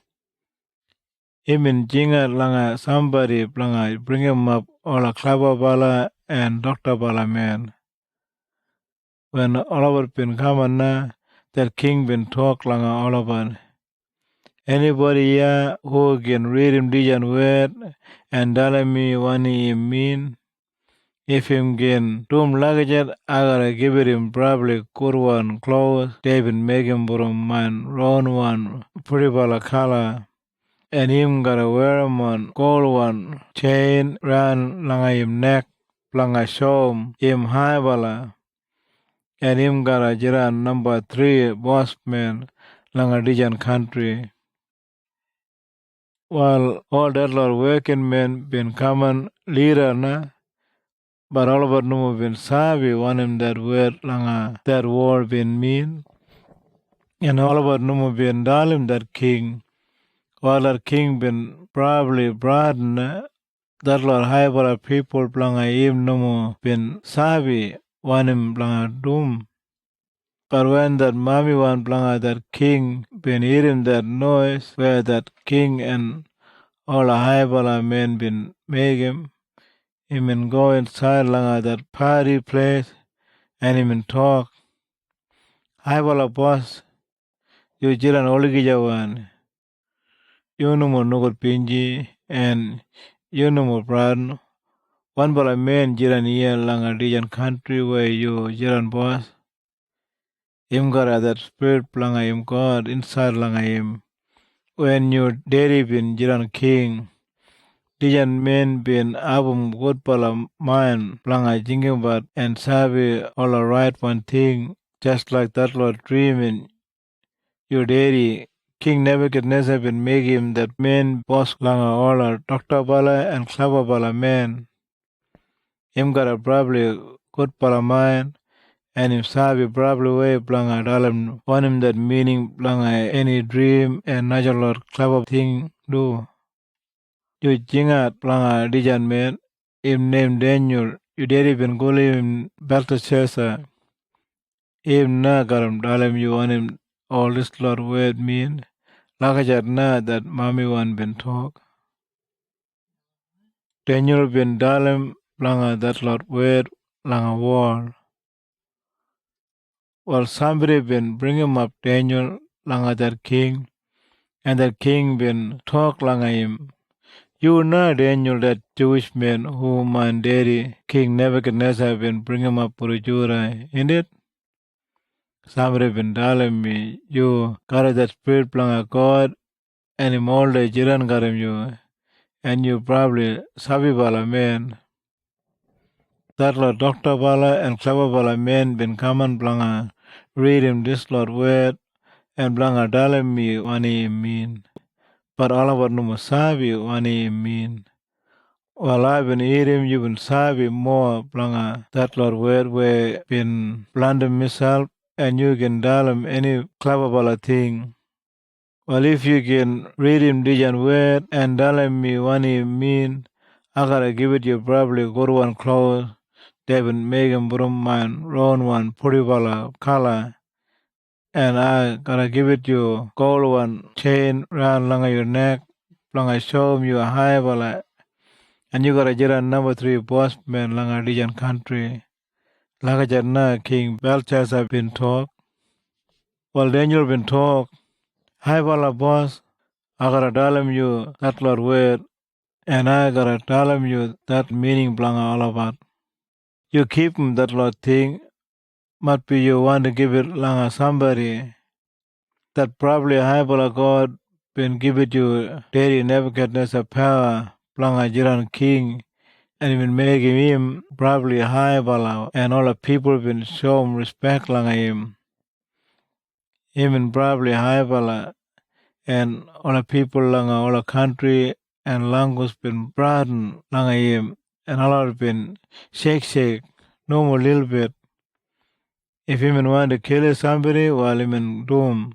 Him in jinga langa somebody langa bring him up all a clever bala and doctor bala man. When Oliver been coming now, that king been talk langa Oliver. Anybody here who can read him dijan word and tell me what he mean? If him can doom luggage, I gotta give it him probably good one clothes. They been making from mine round one pretty bala color. And him gotta wear him one gold one chain round langa him neck, langa show him high bala. And him got jiran number 3 boss man langa dijan country. While all that Lord working men been common leader na, but all of them been sabi one him that word langa that war been mean. And all of them been dalim that king. While that king been probably broad na, that Lord high for people langa him no been sabi one him langa doom. But when that mommy one blanga that king been hearing that noise where that king and all the high bala men been making, he been go inside langa that party place and he been talk. High bala boss, you jiran oligija one. You no more nugot pinji and you no more proud. One bala men jiran here langa region country where you jiran boss. Him got that spirit planga him God inside langa him. When your daddy been jiran king, dijan men been abum good pala mind planga thinking about and sabi all the right one thing, just like that Lord dreaming. Your daddy, King Nebuchadnezzar been make him that man boss planga all a doctor bala and clever bala man. Him got a probably good pala mind and him sabi probably way planga dalam on him that meaning planga any dream and natural clever thing do. You jingat planga dijan man, him named Daniel, you did even call him Belteshazzar, him na garam dalam you on him all this Lord word mean, lakajat na that mommy one been talk. Daniel bin dalam planga that Lord word langa wall. Well, somebody been bring him up Daniel langa that king, and that king been talk langa him. You know Daniel, that Jewish man who my daddy King Nebuchadnezzar been bring him up for Jura, in it? Somebody been telling me you got that spirit planga God, and him all the jiran got him you, and you probably sabi bala man. That Lord Doctor Bala and Clever Bala man been common planga read him this Lord word and planga telling me wani mean. But all about no sabi wani mean. Well, I've been eating, you've been sabi more planga that Lord word where been blundering myself and you can tell him any clever bala thing. Well, if you can read him dijan word and tell him me wani mean, I gotta give it you probably good one clothes. They've been making broom man round one pretty bala color. And I gotta give it you gold one chain round langa your neck. Planga show him you a high bala. And you got a jira number 3 boss man langa region country. Langa jarna King Belshazzar been talk. Well, Daniel been talk. Hi wala boss. I gotta tell him you that Lord word. And I gotta tell him you that meaning blanga all about. You keep him that Lord thing. Might be you want to give it langa somebody. That probably high wala God been give it you. Daddy Nebuchadnezzar power. Blanga jiran king. And even making him probably high bala, and all the people been show him respect langa him. Even probably high bala, and all the people langa all the country and language been broaden langa him, and all of been shake, no more little bit. If him want to kill somebody, while him in doom.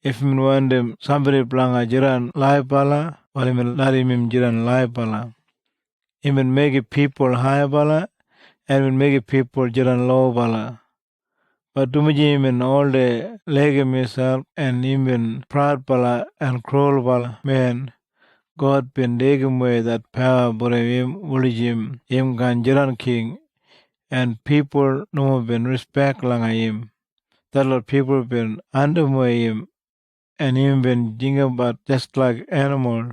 If him want them somebody planga jiran live bala, while him let him jiran live bala. Him make people high bala, and will make people jiran low bala. But tumiji in all the leg myself and even proud bala and cruel bala man, God been taking away that power but him ulijim him gan jiran king, and people no been respect langa him. That lot people been under him, and him been jingle but just like animal.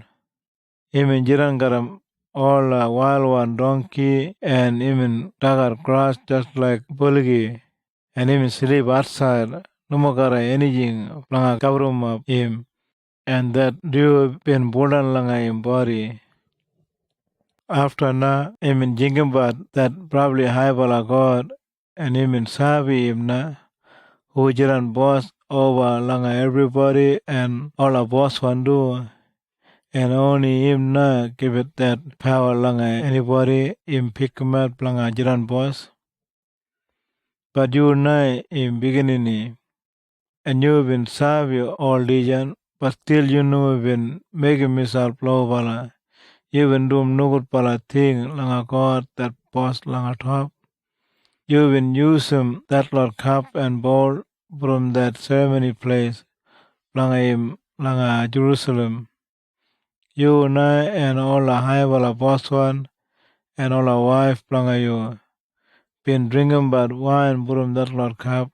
Him in jiran garam all a wild one donkey and even dagar grass just like bulgi, and even sleep outside. No more got anything langa kabrum of him, and that dew been born langa him body. After na even jingle but that probably high bala God, and even sabi him na who jiran boss over langa everybody and all a boss one do. And only him na give it that power langa anybody in pick him up langa jiran boss. But you na in beginning, and you've been serve your all region, but still you know been making myself low bala. You been doing no good bala thing langa God that boss langa top. You been using that Lord cup and bowl from that ceremony place langa him langa Jerusalem. You and I and all the high bala boss one and all our wife planga you been drinking but wine from that Lord cup,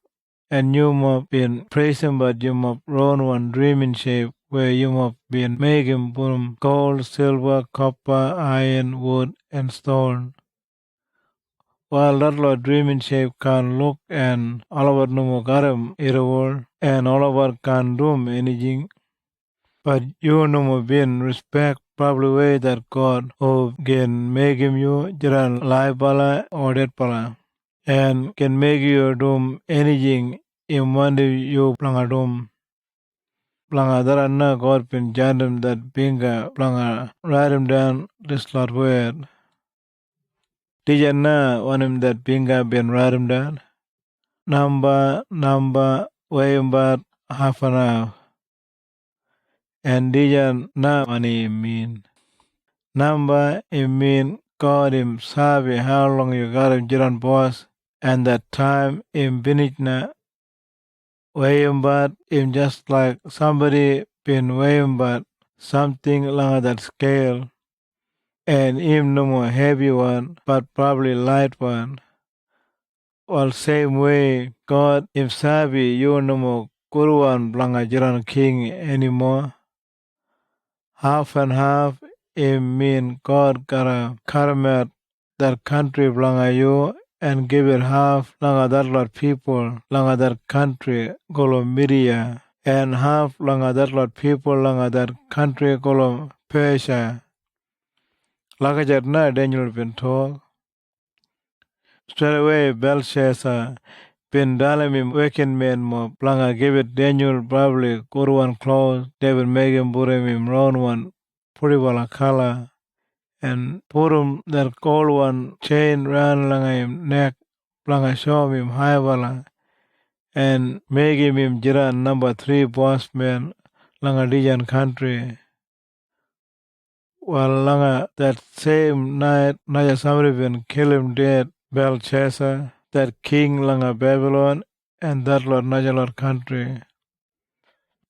and you must been praising but you must run one dream in shape where you must been making from gold, silver, copper, iron, wood, and stone. While that Lord dream in shape can look and all about no more garam world and all about can do anything, but you no more been respect probably way that God who can make him you jiran live bala or dead bala, and can make you do anything in one day you planga doom. Planga darana God pin jandam that binga planga write him down this lot word. Dijana want him that binga been write him down. number way about half an hour. And dijan na money mean. Number it mean God him sabi how long you got him jiran boss, and that time him finish na way about him just like somebody been way about something along that scale, and him no more heavy one but probably light one. Well, same way, God if sabi you no more kuruan blanga jiran king anymore. Half and half, it mean God gotta karmat that country blanga you and give it half langa that lot people langa that country golo Media and half langa that lot people langa that country golo Persia. Lakajat na Daniel bin talk. Straight away Belshazzar bin dalamim working men mo planga give it Daniel probably Kurwan clothes, they will make him burim round one pretty well color and put him that gold one chain round langa him neck planga show him high wala and make him jiran number 3 boss man langa Dijan country. While langa that same night Naya somebody been kill him dead Belshazzar, that king langa Babylon and that Lord Najalot country.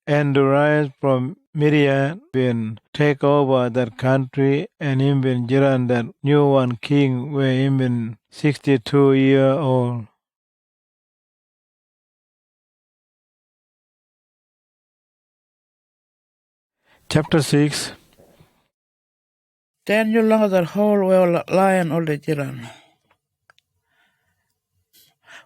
And the rise from Midian been take over that country and him been jiran that new one king where him been 62 year old. Chapter 6. Daniel langa that whole well lion all the jiran.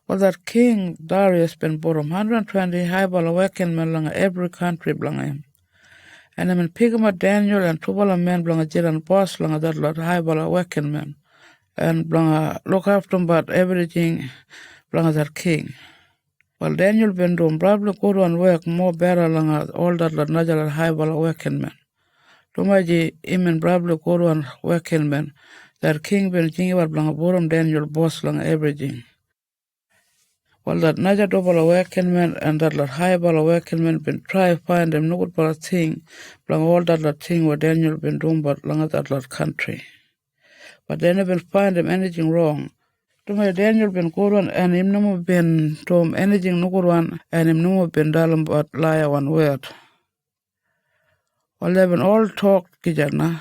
Well, that King Darius been borum 120 high ball awaken man langa every country blanga him. And I'm in Pigma Daniel and two ball men blanga jiran boss langa that lot high ball awaken man. And blanga look after him but everything blanga that king. Well, Daniel been doing probably good one work more better langa all that lot najal high ball awaken man. Tumaji imen probably good one working man. That king been jingle blanga borum Daniel boss langa everything. Well, that Naja double awakenment and that lot high ball awakenment been try find them no good but a thing, blang all that lot thing what Daniel been doing but long that lot country. But they never find them anything wrong. To my Daniel been good one and him no more been to anything no good one and him no more been dalam but liar one word. Well, they been all talked kijana.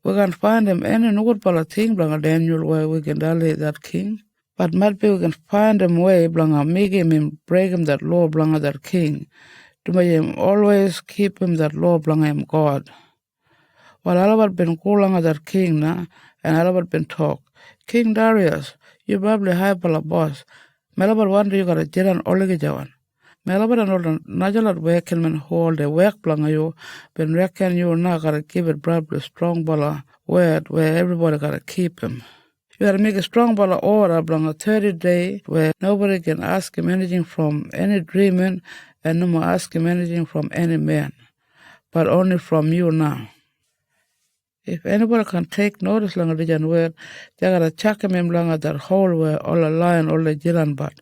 We can find them any no good but a thing blang Daniel where we can dally that king. But maybe we can find him way, blanga, make him break him that law, blanga, that king. To make him always keep him that law, blanga, him God. Well, Albert been calling that king, na, and Albert been talk. King Darius, you probably high pala boss. Melabot wonder you got a jiran oligajawan. Melabot and all the najalat waken men hold the work blanga you, been reckon you now gotta give it probably strong bala word where everybody gotta keep him. You gotta make a strong ball of order from a 30 day where nobody can ask him anything from any dreaming and no more ask him anything from any man, but only from you now. If anybody can take notice longer than word, they gotta check him longer that whole where all the lion, all the jiran but.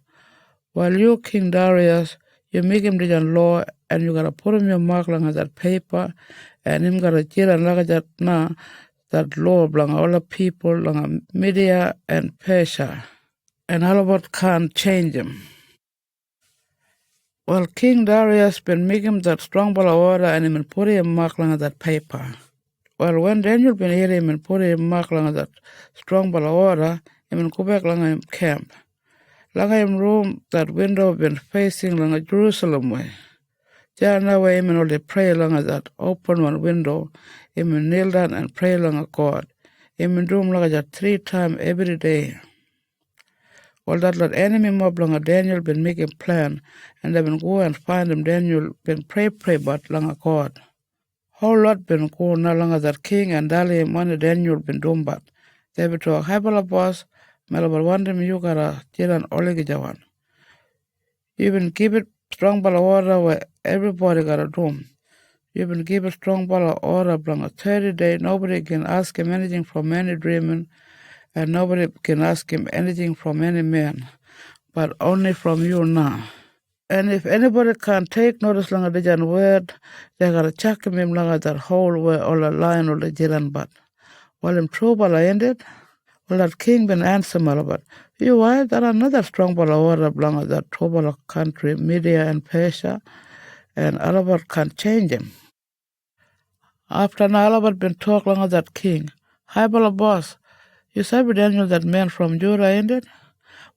While you, King Darius, you make him the law and you gotta put him your mark longer that paper and him gotta jiran longer that na. That law belong all the people belong Media and Persia, and Albert can't change him. Well, King Darius been making that strong ball of order and him put him mark on that paper. Well, when Daniel been here him and put him mark on that strong ball of order, him go back long him camp. Long him room that window been facing long Jerusalem way. There now way him and all they pray long that open one window. Him kneel down and pray along God. Him do like that 3 times every day. All that lot enemy mob long Daniel been making plan and they been go and find him Daniel been pray but long God. Whole lot been go no longer that king and dali money Daniel been doing but. They be to a habala boss, melabal want him you gotta jiran oligajawan. You been keep it strong bala water where everybody gotta do. You been give a strong ball of order from a 30 day. Nobody can ask him anything from any dreaming, and nobody can ask him anything from any man, but only from you now. And if anybody can take notice langa dijan word, they gotta check him langa that hole where all the lion or the jiran but. While him true bala ended, well that king been answer malabat. You why there are another strong bala order langa that trouble country, Media and Persia, and Alabat can change him. After Alabat been talk langa that king, hi bala boss, you sabi Daniel that man from Judah ended?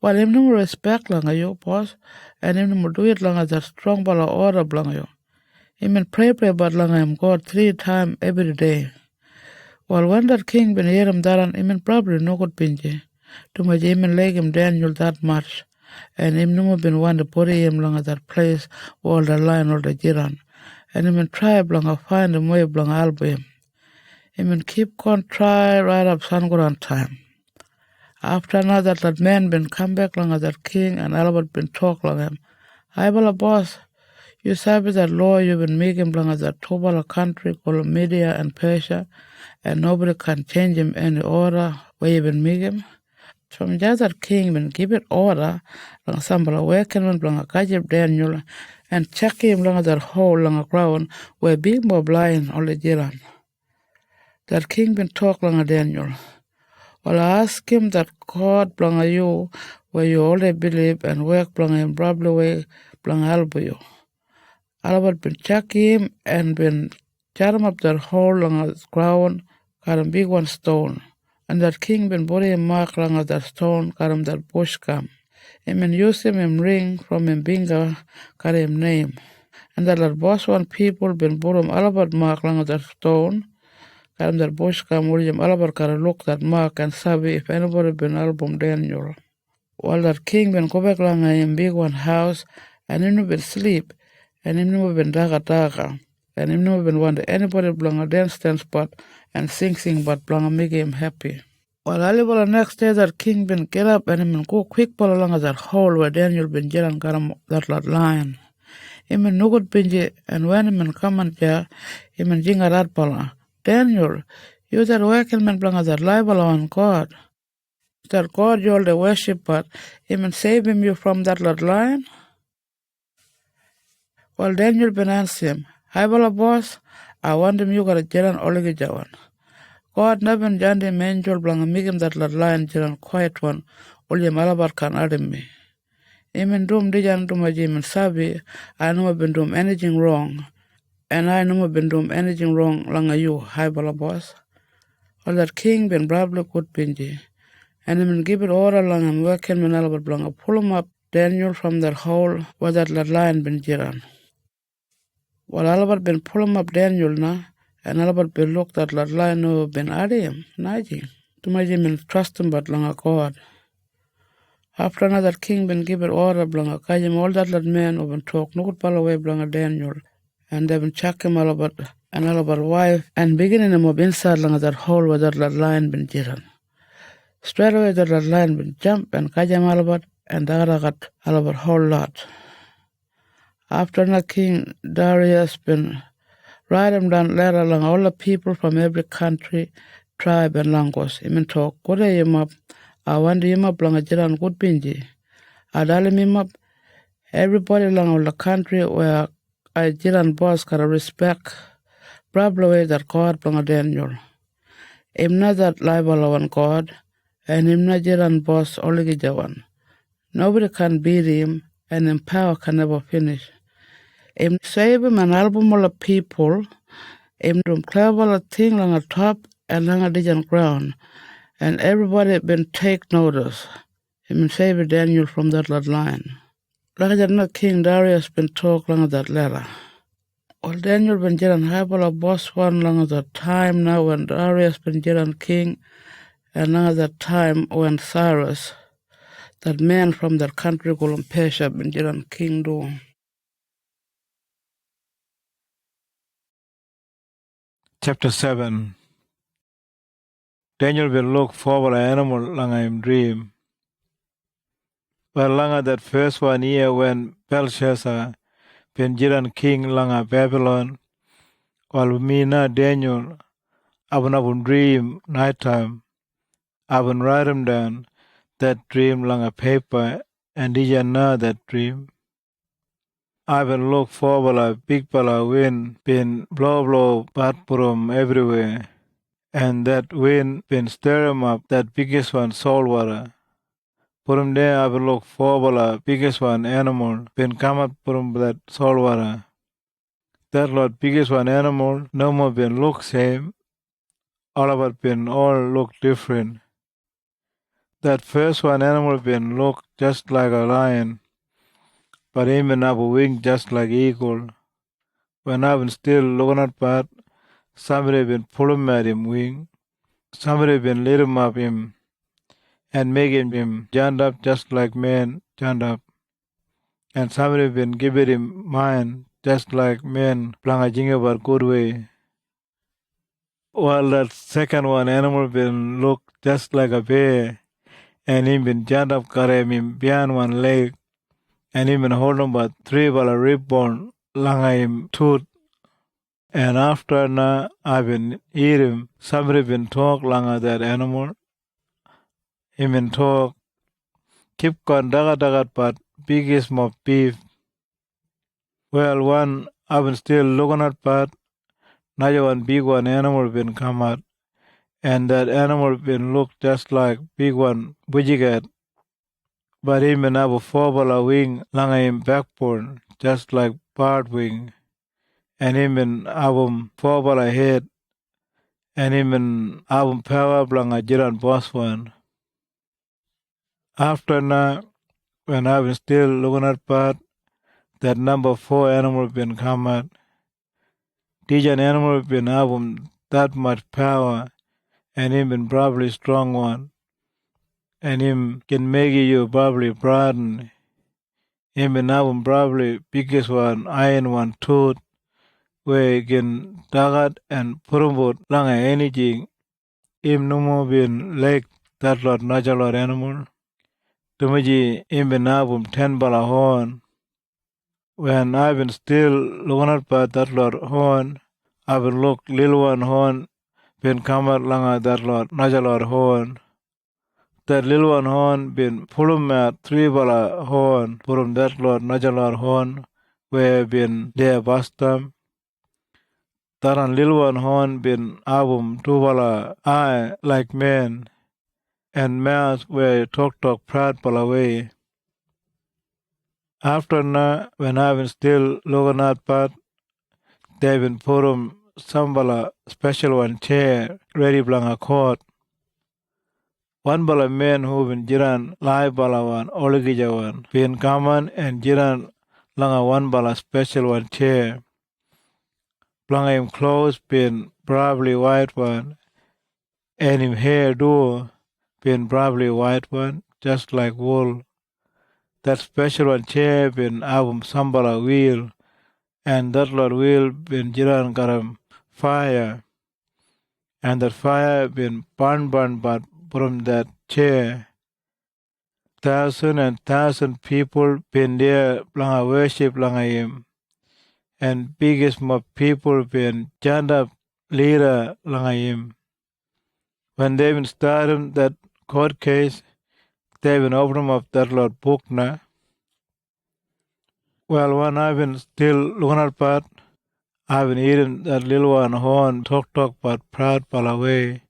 While him no respect langa you, boss, and him no do it langa that strong bala order langa you. Him and pray but langa him God 3 times every day. While when that king been hear him daran, him and probably no good pinje. To much him and leg him Daniel that much. And him no been want to put him langa that place all the line or the jiran. And him and try langa find him way langa albo him. Him and keep on try right up Sangoran time. After now that man been come back langa that king and Albert been talk langa him. I bala boss, you sabi that law you been making langa that Tobala country called Media and Persia, and nobody can change him any order where you been making him. From just that king been give it order langa sambala waken langa kajib Daniel and check him langa that hole langa ground where big more blind all the jiran. That king been talk langa Daniel. Well, I ask him that God blanga you where you already believe and work blanga him probably way blanga help you. Albert been check him and been chat him up that hole langa ground, got him big one stone. And that king been body him mark langa that stone, got him that bush come. Him been use him ring from him finger, got him name. And that boss one people been bought him Albert mark langa that stone. Karam that bush kam William Albert kara look that mark and sabi if anybody been album Daniel. While that king been go back langa him big one house and him no been sleep and him no been daga and him no been want anybody blanga dance spot and sing but blanga make him happy. While the next day that king been get up and him go quick ball along that hole where Daniel been jalan karam that lion. Him no good binje and when him come and ja him jinga rat bala. Daniel, you that working man blanga that libel on God. That God you all the worship but him and save him you from that lot lion? Well Daniel been answer him, hi bala boss, I want him you got a jalan oligi jawan. God never jande him angel blanga make him that lot lion jalan quiet one, only malabar can add me. Him and doom dijan duma jim and sabi, I know been doing anything wrong. And I know been doing anything wrong langa you, hi bala boss. Well, that king been probably good pinji. And him give it order long and working man albert blanga pull him up Daniel from that hole where that lion been jiran. Well, Albert been pull him up Daniel na, and Albert been look that lion no been add him, naji. To my him trust him but long God. After another king been give it order blanga kajim all that man who been talk no good pal away blanga Daniel. And they been check him Albert and Albert wife and beginning him up inside long that hole where that lion been jiran. Straight away that lion been jump and kajam Albert and got Albert whole lot. After the king Darius been write him down letter along all the people from every country, tribe and language. Him talk good him up. I want him up long a jiran good binji. I dalim him up everybody along all the country where I jiran boss gotta respect probably that God blanga Daniel. Him not that libel on God and him not jiran boss only jawan. Nobody can beat him and him power can never finish. Him save him an album of people, him do clever thing on the top and on a dijan ground. And everybody been take notice. Him save Daniel from that line. Like that King Darius been talk long that letter. Well, Daniel been jiran habala boss one long that time now when Darius been jiran king, and now that time when Cyrus, that man from that country called Persia, been jiran king do. Chapter 7. Daniel will look forward an animal langa him dream. Well, langa that first 1 year when Belshazzar been jiran king langa Babylon, while mina Daniel abun dream nighttime, abun write him down that dream langa paper And did you know that dream? I've been look for a big bala wind been blow bat from everywhere. And that wind been stir 'em up that biggest one salt water. From there I've been look for a biggest one animal been come up from that salt water. That lot biggest one animal no more been look same. All of it been all look different. That first one animal been look just like a lion, but him been have a wing just like eagle. When I've been still looking at that, somebody been pulling at him wing. Somebody been lit him up him and making him jump up just like man jump up. And somebody been giving him mind just like man plang a jingle but good way. While that second one animal been look just like a bear and him been jump up carry him behind one leg and him been holding but three ball rib bone langa him tooth. And after na I've been eating, somebody been talk langa that animal. Him been talk keep on dagat but biggest mob beef. Well one I've been still looking at but another one big one animal been come out. And that animal been look just like big one bujigat. But him been have a four wing langa him backbone just like bird wing. And him been have four head and him been have power langa jiran boss one. After na when I was still looking at part, that number four animal been come out. Teach an animal been have that much power and him been probably strong one. And him can make you probably broaden. Him been have probably biggest one, iron one tooth, where he can target and put him with langa anything. Him no more been like that lot natural animal. Tumaji him been have 10 bala horn. When I've been still looking at that lot horn, I've been look little one horn been come out langa that lot najalot horn. That little one horn been pulling out three bala horn from that lot najalot horn where been there bastam. That one little one horn been abum two bala eye like man and mouth where talk proud bala way. After na when I've been still looking at part, they've been put some bala special one chair ready blang a court. One bala man who been jiran lai bala one oligija one been common and jiran langa one bala special one chair. Blanga him clothes been probably white one and him hair do been probably white one just like wool. That special one chair been some bala wheel and that lot wheel been jiran garam fire. And that fire been burned but from that chair. Thousand and thousand people been there langa worship langa him. And biggest mob people been stand up leader langa him. When they been starting that court case, they been opening up that lot book na. Well, when I've been still looking at part, I've been eating that little one horn talk but proud pal away.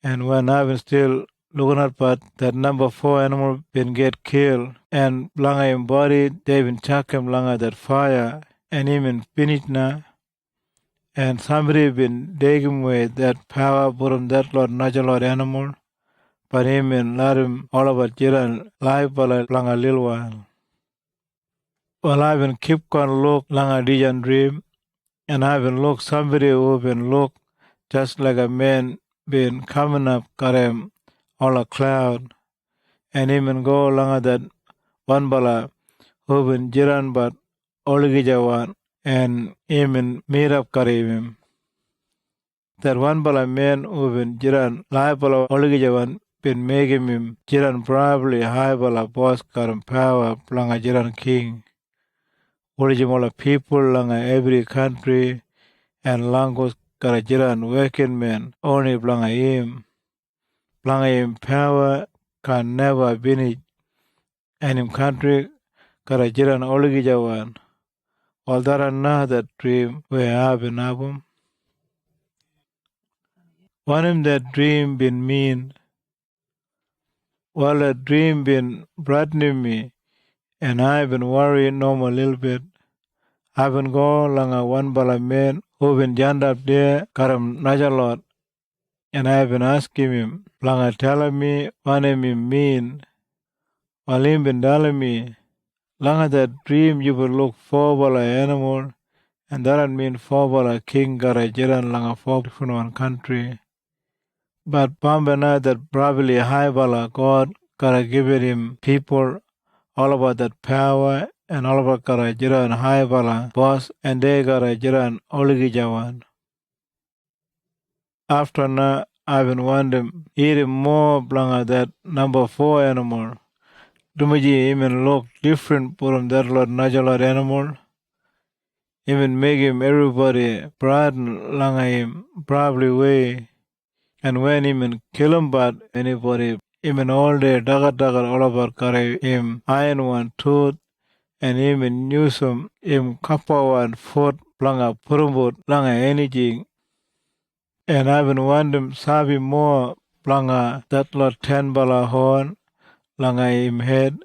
And when I've been still looking at part, that number four animal been get killed and langa him body they been chuck him langa that fire and him in finish na. And somebody been digging with that power from that lot natural animal, but him and let him all about jiran life bala langa little while. Well, I've been keep on look langa dijan dream, and I've been look somebody who been look just like a man been coming up got him all a cloud, and him and go langa that one bala who been jiran but oligija one, and him and meet up karim him. That one bala man who been jiran lai bala oligija one been making him jiran probably high bala boss karam power langa jiran king. Original people langa every country and language karajiran working men only blanga him. Blanga him power can never finish and him country karajiran oligijawan. All that another dream we have in album. One him that dream been mean, while a dream been brightening me, and I've been worried no more little bit. I've been going long a one bala man who been jammed up there, karam najalot, and I've been asking him, Langa telling me what him mean, while him been telling me, Langa that dream you will look for bala animal, and that mean for bala king garajiran langa for different one country. But Pambana that probably high bala God gotta give it him people all about that power and all about gotta jiran high bala boss and they gotta jiran oligi jawan. After na I've been wondering eating more blanga that number 4 animal. Dumaji even look different from that lot najalot animal. Even make him everybody proud langa him probably way. And when even kill him but anybody even all day dagat all over carry him iron one tooth and even use him kappa one foot planga purumbut planga anything. And I've been wondering sabi more planga that lot 10 bala horn langa him head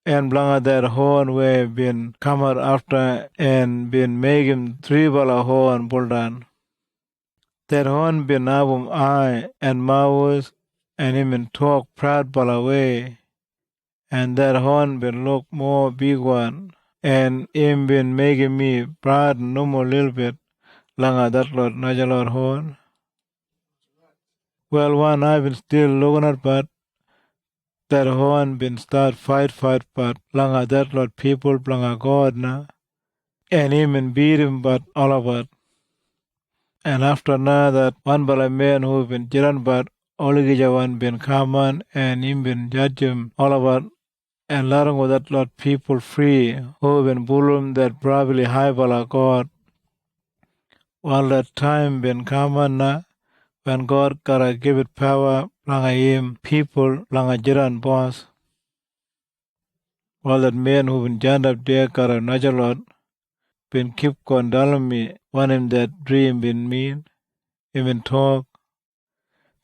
and blanga that horn where been come out after and been make him 3 bala horn buldan. That horn been abum eye and mouth and him in talk proud bala way and that horn been look more big one and him been making me proud no more little bit langa that lot najalot horn. Well one I've been still looking at but that horn been start fight but langa that lot people blanga God na and him and beat him but all of it. And after now that one bala man who been jiran but Oligija one been common and him been judge him all about and letting with that lot people free who been bullying that probably high bala God. While that time been common na when God gotta give it power langa him people langa jiran boss. While that man who been jammed up there gotta najalot been keep condoling me when him that dream been mean, even talk.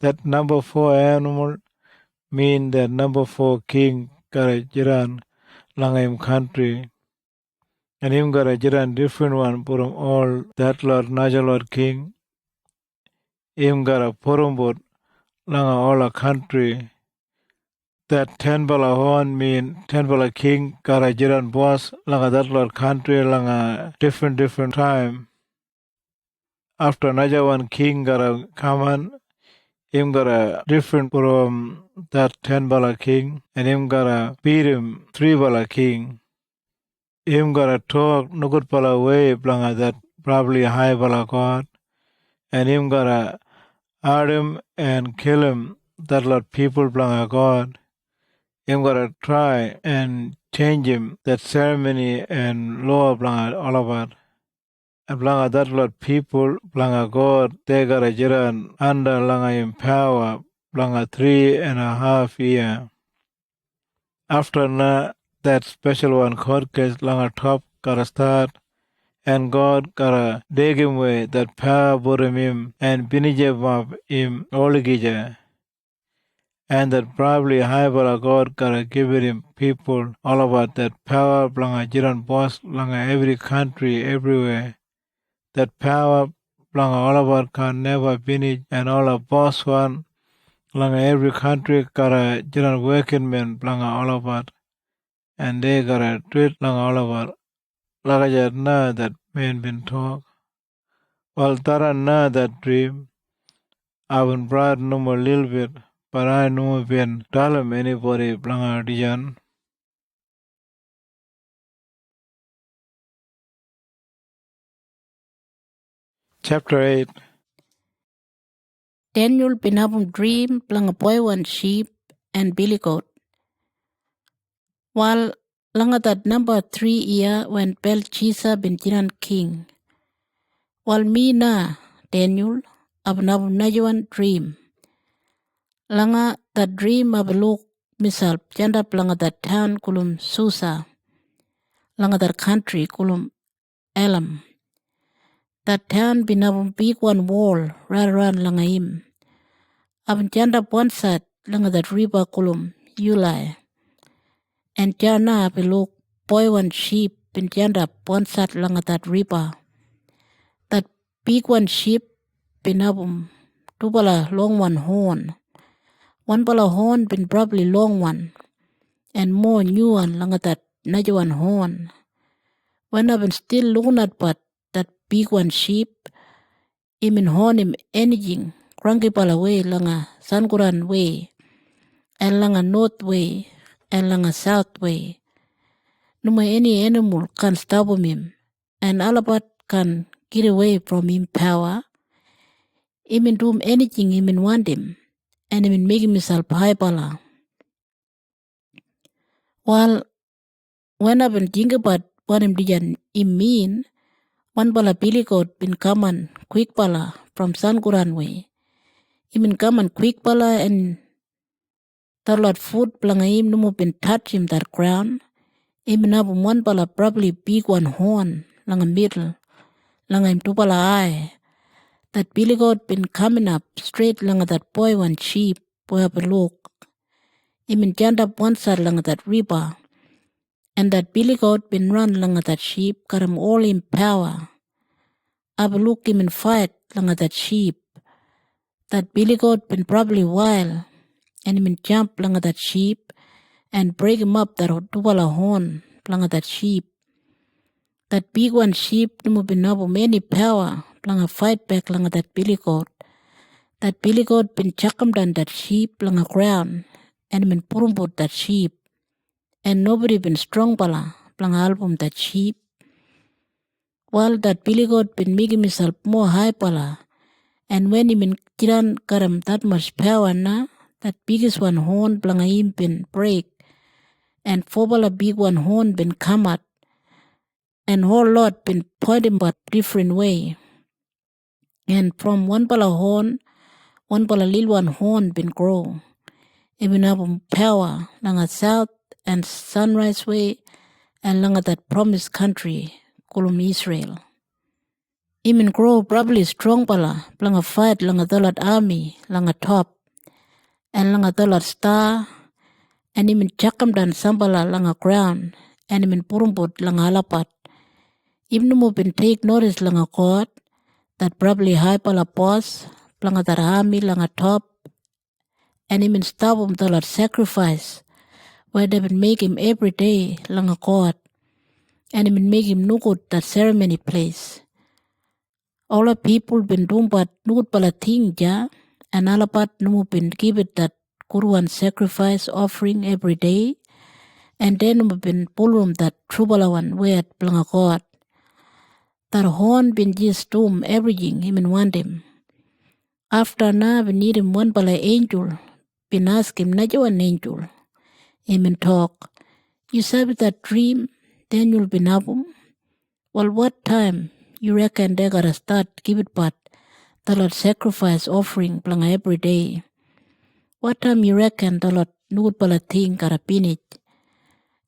That number 4 animal mean that number 4 king gotta jiran langa him country. And him gotta jiran different one from all that Lord Najalord king. Him gotta purumbut langa all a country. That 10 bala horn mean 10 bala king gotta jiran boss langa that Lord country langa different time. After Naja one king gotta come on, him gotta different from that 10 bala king and him gotta beat him 3 bala king. Him gotta talk no good bala way blanga that probably high bala God and him gotta hurt him and kill him that lot people blanga God. Him gotta try and change him that ceremony and law blanga all of it. And blanga that lot people blanga God they gotta jiran under langa him power blanga 3.5 year. After that special one court case langa top gotta start and God gotta dig him way that power burim him and binijab of him oligija. And that probably high bala God gotta give it him people all about that power blanga jiran boss blanga every country everywhere. That power blanga all about can never finish and all a boss one blanga every country gotta jiran working men blanga all about and they gotta treat blanga all about. Lagaja na that man been talk. Well, Tara na that dream, I haven't brought no more little bit, but I know been tell him anybody blanga dijan. Chapter 8. Denyul binabum dream planga boy one sheep and billy goat. While langa that number 3 year when Belchisa bin jiran king. While me na Denyul abnabum najuan dream. Langa that dream ablook misal janda langa that town kulum Susa, langa that country kulum Elam. That town binabum big one wall right around langa him. Abin janda one side langa that river kulum Ulai. And jana biluk boy one sheep bin janda one side langa that river. That big one sheep binabum two bala long one horn. One bala horn bin probably long one. And more new one langa that naja one horn. When I've been still looking at but that big one sheep, imin horn him anything, cranky pala way langa Sankuran way, and langa north way, and langa south way. Numa any animal can stop him, and alabat can get away from him power. Imin do anything imin want him, and imin make himself high pala. While when I've been thinking about what him dijan mean, one bala billy goat been come quick pala from Sankuran way. Imin come quick pala and tarlat food planga him no been touch him that ground. Imin have one pala probably big one horn langa middle, langa him two pala eye. That billy goat been coming up straight langa that boy one sheep boy up a look. Imin jump up one side langa that river. And that billy goat been run langa that sheep, got him all in power. I've look him and fight langa that sheep. That billy goat been probably wild, and him jump langa that sheep and break him up that tubala horn langa that sheep. That big one sheep no been have any power langa fight back langa that billy goat. That billy goat been chuck him down that sheep langa ground, and him purumbut that sheep. And nobody been strong pala langa album that sheep. While that billy goat been making himself more high pala. And when him in Kiran got him that much power na, that biggest one horn blanga him been break. And four bala big one horn been come out. And whole lot been pointing but different way. And from one bala horn, one bala little one horn been grow. Even have power langa south and sunrise way and langa that promised country, kulum Israel. Imin grow probably strong pala, langa fight langa dolat army, langa top, and langa dolat star, and imin chakam dan sambala langa ground, and imin purumbut langa alapat. Even mo been take notice langa God, that probably high pala boss, langa that army langa top, and imin stop dolat sacrifice, where they been make him every day langa God, and imin make him nukut that ceremony place. All the people been doing but nukut pala thing ja, and alapat no been give it that Kuruan sacrifice offering every day, and then we been pullum that trubalawan word blanga God. That horn been just doom everything him and want him. After na we need him one pala angel, been ask him najo an angel. Him and talk. You said that dream, then you'll be nabum. Well, what time you reckon they gotta start give it but the Lord sacrifice offering blanga every day? What time you reckon the Lord nukut pala thing gotta finish?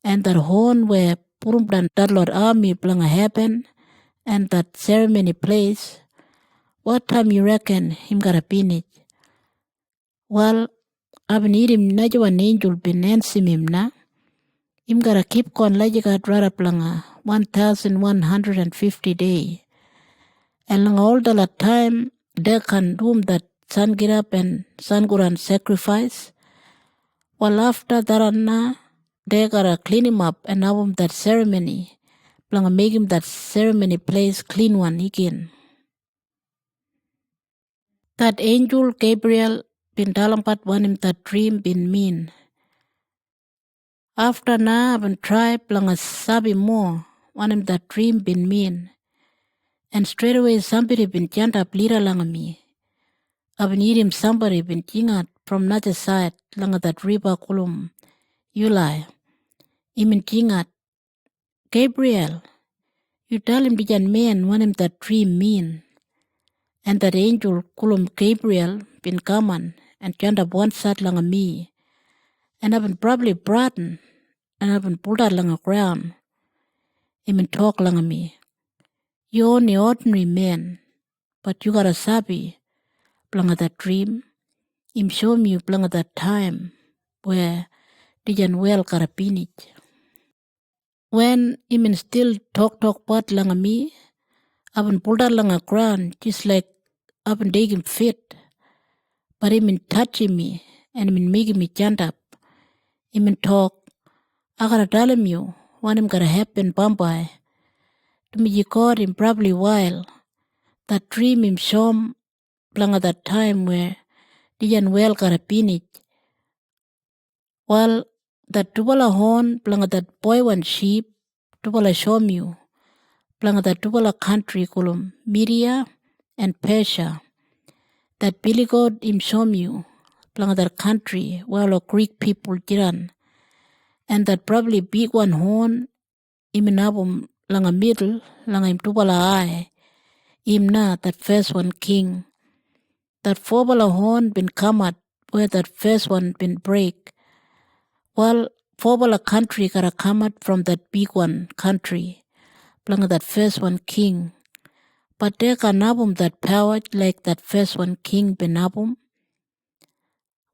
And that horn where purumdan that Lord army blanga happen and that ceremony place, what time you reckon him gotta finish? Well, I've need him najo an angel been answering him na. Him gotta keep on lajigat rara planga 1,150 day. And long all the time they can do that sun get up and sun go and sacrifice. Well after that na they gotta clean him up and have him that ceremony. Planga make him that ceremony place clean one again. That angel Gabriel been dalampat one him that dream been mean. After na I've try planga sabi more one him that dream been mean. And straight away somebody been jant up lira langa me. I've need him somebody been jingat from another side langa that river kulum Ulai. Imin jingat. Gabriel, you tell him dijan man one him that dream mean. And that angel kulum Gabriel been come and jant up one side langa me. and I've been probably brought and I've been pulled out along the ground. Him talk along me. You're only ordinary man, but you got a sabi along that dream. Him show me along that time where Denyul got a pinich. When him still talk part along me, I've been pulled out along the ground just like I've been taking fit. But him touching me and him making me stand up. Him talk, I gotta tell him you what him gotta happen Bombay. To me you caught him probably while that dream him show him at that time where Denyul got a pinich. While that tubala horn at that boy one sheep tubala show me you at that tubala country kulum Media and Persia. That Billy God him show me you at that country where all Greek people jiran. And that probably big one horn iminabum langa middle langa im tubala eye imna that first one king. That forbala horn been come at where that first one been break. Well, forbala country gotta come out from that big one country langa that first one king. But they can nabum that power like that first one king been nabum.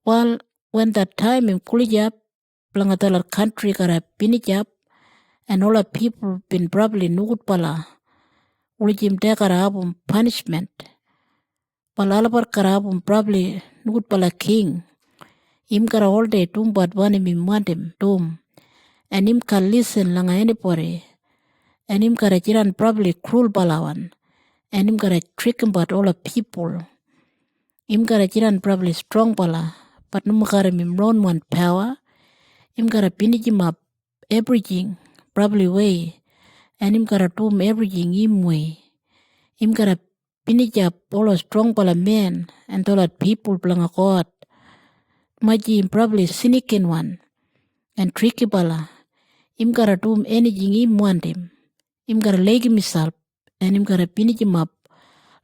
Well, when that time im kulijap langa that country gotta finish up. And all the people been probably nugut pala. Ulijim de karabum punishment. Palalabar karabum probably nugut pala king. Him kara all day but one him want him doom. And him can listen langa anybody. And him kara jiran probably cruel palawan. And him kara trick him but all the people. Him kara jiran probably strong pala. But no kara him run one power. Him kara pinich him up everything. Probably way, and him gotta do everything him way. Him gotta finish up all a strong pala man and all that people belong God. Maji him probably cynic in one and tricky pala. Him gotta do anything him want him. Him gotta leg himself and him gotta finish him up.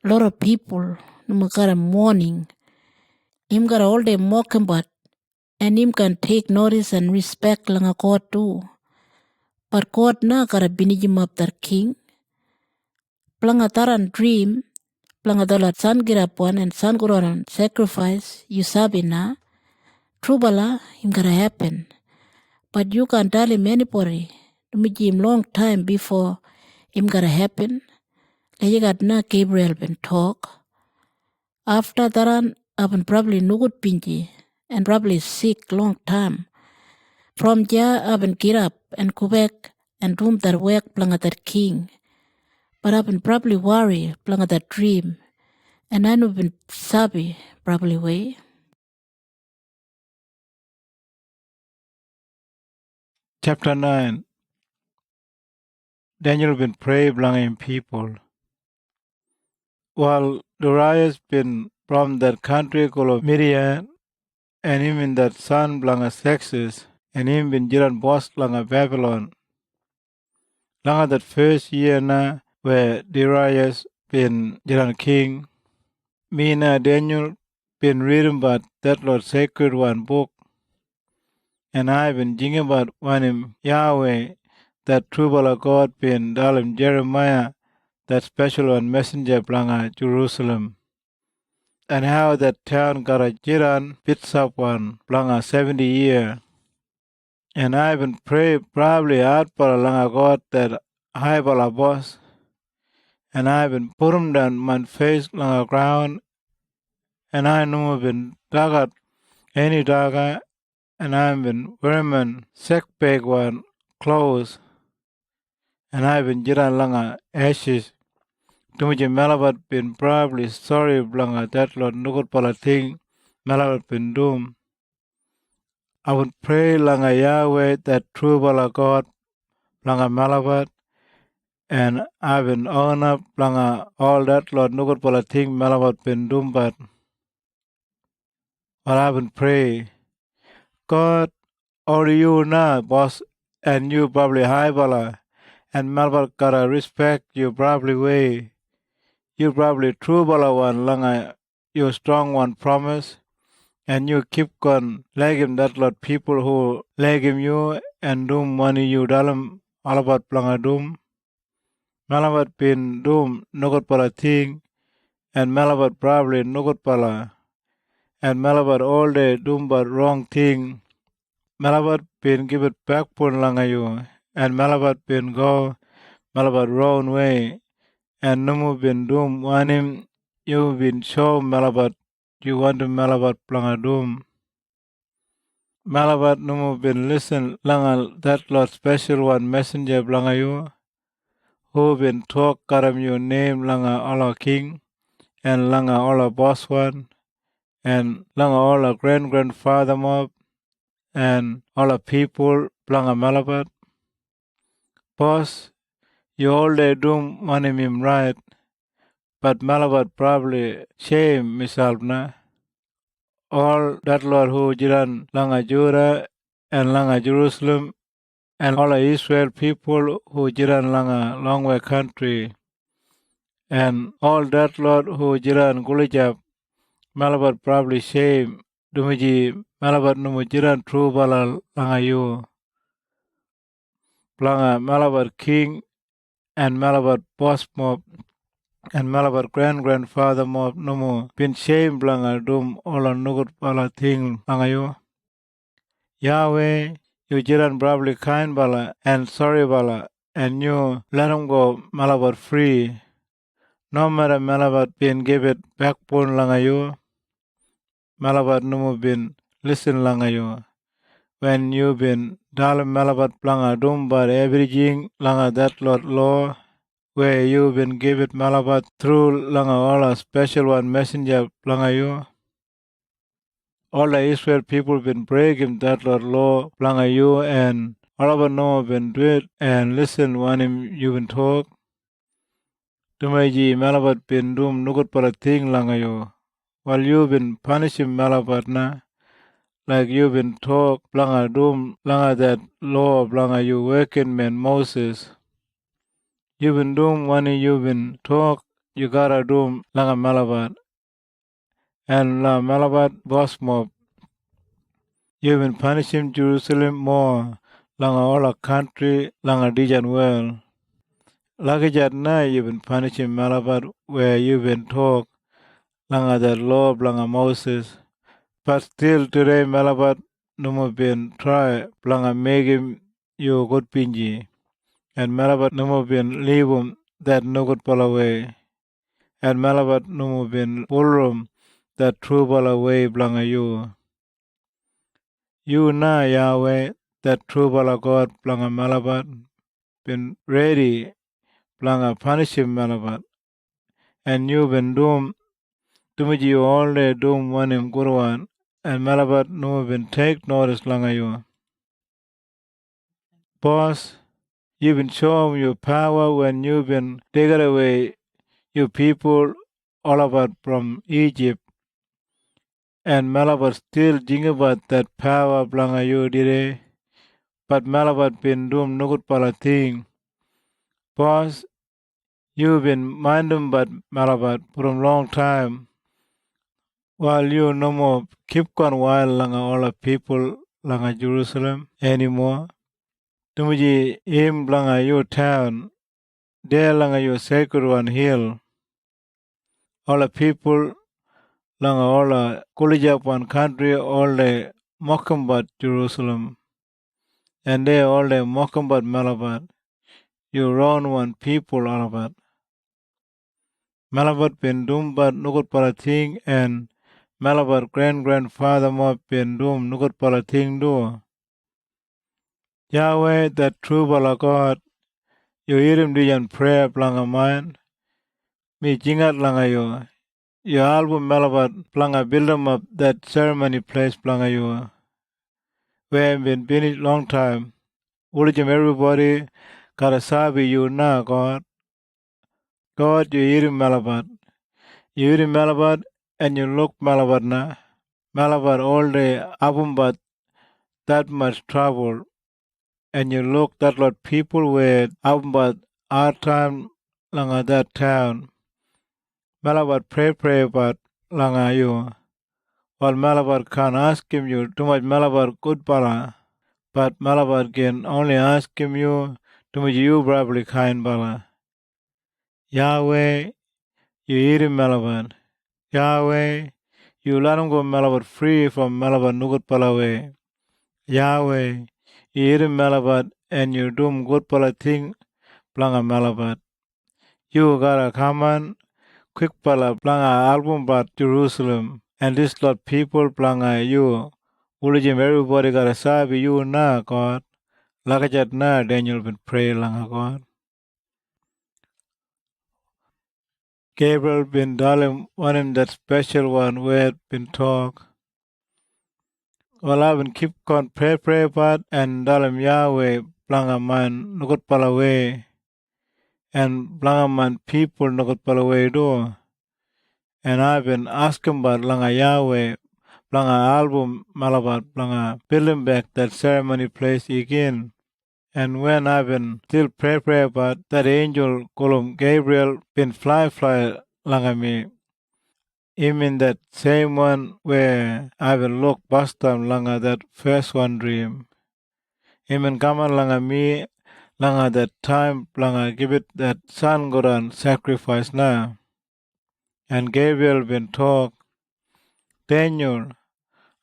Lot of people no gotta mourning. Him gotta all day mock him but and him can take notice and respect langa God too. But God na kara binijim up that king. Plangataran dream, plangadalat san girapuan and san guran sacrifice, you sabi na. Trubala, him gotta happen. But you can't tell him anybody. Dumijim long time before him gotta happen. Lajigat na Gabriel been talk. After that, I've been probably nugut pinji and probably sick long time. From there, I've been get up and go back and do that work planga that king. But I've been probably worried planga that dream. And I've been sabi probably way. Chapter 9. Denyul been pray blanging people. While Darius been from that country called Midian, and him in that son blanga sexes, and him been jiran boss blanga Babylon. Langa that first year na where Darius been jiran king, me na Denyul been reading about that Lord sacred one book, and I been thinking about one him Yahweh, that true God been dalim Jeremiah, that special one messenger blanga Jerusalem, and how that town got a jiran bits up one blanga 70 year. And I been pray probably out for langa God that high bala boss, and I been put him down my face langa ground, and I know been dug out any dagger, and I've been wearing sick bag one clothes, and I've been jiran langa ashes. Tumuji Malabat been probably sorry blanga that Lord nugut pala thing Malabat been doom. I would pray langa Yahweh that true bala God blanga Malabat, and I've been own up blanga all that Lord nugut pala thing Malabat been doom, but I've been pray God or you na boss, and you probably high bala, and Malabat gotta respect you probably way. You probably true bala one langa you strong one promise, and you keep on legim that lot people who legim you and doom money you dalam alabat planga doom. Malabat bin doom nugut pala thing, and malabat probably nugut pala, and malabat all day doom but wrong thing. Malabat bin give it backbone langa you, and malabat bin go malabat wrong way, and numu bin doom wanim you bin show malabat you want to malabat planga doom. Malabat numu bin listen langa that Lord special one messenger langa you, who been talk karam your name langa Allah king, and langa Allah boss one, and langa Allah grandfather mob, and Allah people langa malabat. Boss, you all day doom money him right, but malabat probably shame misalb na. All that Lord who jiran langa Judah and langa Jerusalem, and all Israel people who jiran langa long way country, and all that Lord who jiran gulijab, malabat probably shame dumiji malabat numu jiran true balal langa you, langa malabat king and malabat boss mob and malabat grandfather mob numu bin shame langa dum ola nugut bala thing langa you. Yahweh, you jiran probably kind bala and sorry bala, and you let him go malabat free. No matter malabat bin give it backbone langa you, malabat numu bin listen langa you. When you been dalam malabat langa dum but everything langa that Lord law, where you been give it malabat through langa all a special one messenger langa you. All the Israel people been breaking that Lord law langa you, and all of no been do it and listen when him you been talk. Tumaji malabat been dum nugut para thing langa you. While you been punishing malabat na, like you been talk langa dum langa that law langa you working man Moses. You been doom when you been talk you gotta doom langa malabat, and la malabat boss mob. You been punishing Jerusalem more langa all a country langa dijan well. Lakijat na you been punishing malabat where you been talk langa that law langa Moses. But still today malabat numu been try langa make him you good pinji, and malabat numu been leave him that no good pala way, and malabat numu been pullum that true pala way blanga you. You na Yahweh that true pala God blanga malabat been ready blanga punish him malabat, and you been doom tumiji you all day doom one him gurwan, and malabat numu been take notice langa you. Boss, you've been showing your power when you've been taken away you people all about from Egypt, and Malabat still jing about that power blanga you dire, but Malabat been doom nugut pala thing. Boss, you've been minding but Malabat from long time, while you no more keep on while langa all the people langa Jerusalem anymore. Tumuji im langa your town, there langa your sacred one hill. All the people langa all the Kulijap one country, all the Mokambat Jerusalem, and they all the Mokambat Malabat. You round one people all about. Malabat bin dum but nugut palating, and Malabat grandfather mob bin dum nugut palating do. Yahweh that true bala God, you hear him dijan prayer planga mine. Me jingat langa yo. Your album Malabat planga build 'em up that ceremony place planga yo. Where been finished long time. Ulijam everybody karasabi you na God. God you hear him Malabat. You hear him Malabat and you look Malabat na. Malabat all day abumbat that much trouble. And you look that lot people were abumbat our time langa that town. Malabat pray about langa you. While Malabar can't ask him you too much Malabar good bala, but Malabar can only ask him you too much you probably kind bala. Yahweh, you eat him Malabar. Yahweh, you let him go Malabar free from Malabar nugut palawe. Yahweh, you eat him Malabar and you do him good pala thing planga Malabar. You gotta come on quick pala planga album but Jerusalem. And this lot people planga you. Ulujim everybody gotta sabi you na God. Lakajat na Daniel been pray langa God. Gabriel been dalim one in that special one where been talk. Well I've been keep on pray part and dalim Yahweh planga man nugut palawe and planga man people nugut palawe do. And I've been asking about langa Yahweh planga album malabat planga building back that ceremony place again. And when I've been still pray about that angel called Gabriel been fly langa me. Him in that same one where I've been look past time langa that first one dream. Him and come langa me langa that time langa give it that son goran sacrifice na. And Gabriel been talk Denyul,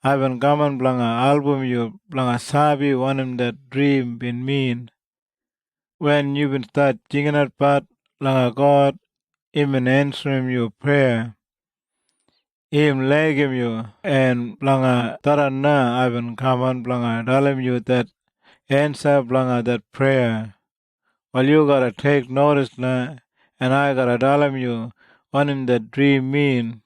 I've been gaman blanga album you blanga sabi one him that dream been mean. When you been start singing that part langa God, him been answering your prayer. Him leg him you and blanga tarana I've been gaman blanga dalim you that answer blanga that prayer. Well you gotta take notice na and I gotta dalim you one him that dream mean.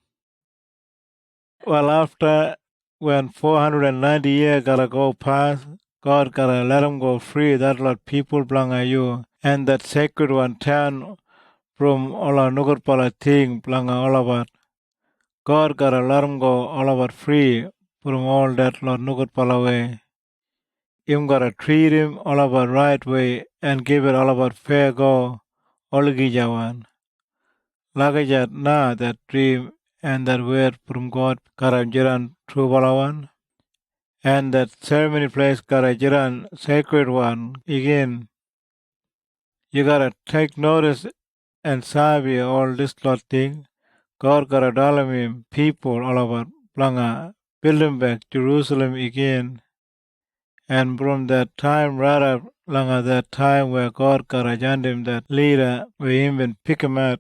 Well, after when 490 years gotta go past, God gotta let them go free. That lot people blanga you. And that sacred one turn from all our nugur pala thing blanga all about. God gotta let them go all about free from all that lot nugur pala way. Him gotta treat him all about right way and give it all about fair go. All gijawan. Lagajat na that dream and that word from God gotta jiran true balawan. And that ceremony place gotta jiran sacred one again. You gotta take notice and sabi all this lot thing. God gotta dalam people all over planga building back Jerusalem again. And from that time right up langa that time where God gotta join him that leader where him been pick him out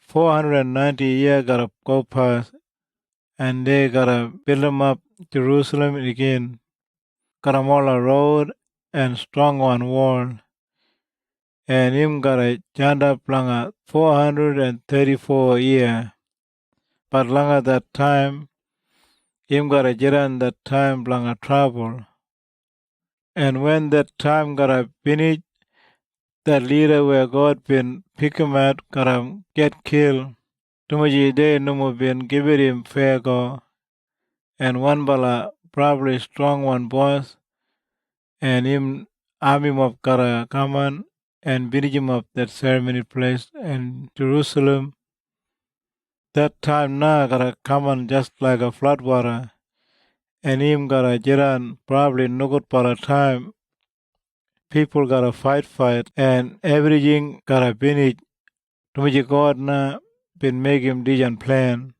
490 years gotta go past and they gotta build him up Jerusalem again. Karamola Road and strong one wall. And him got a janda planga 434 year. But langa that time, him got a jiran that time planga trouble. And when that time got a finish, that leader where God been pick him out gotta get killed. Tumuji day numu been give it him fair go. And one bala probably strong one boss. And him army mob gotta come on and beat him up that ceremony place in Jerusalem. That time na gotta come on just like a flood water. And him gotta jiran probably no good for a time. People gotta fight and everything gotta finish. Tumuji God na been make him dijan plan.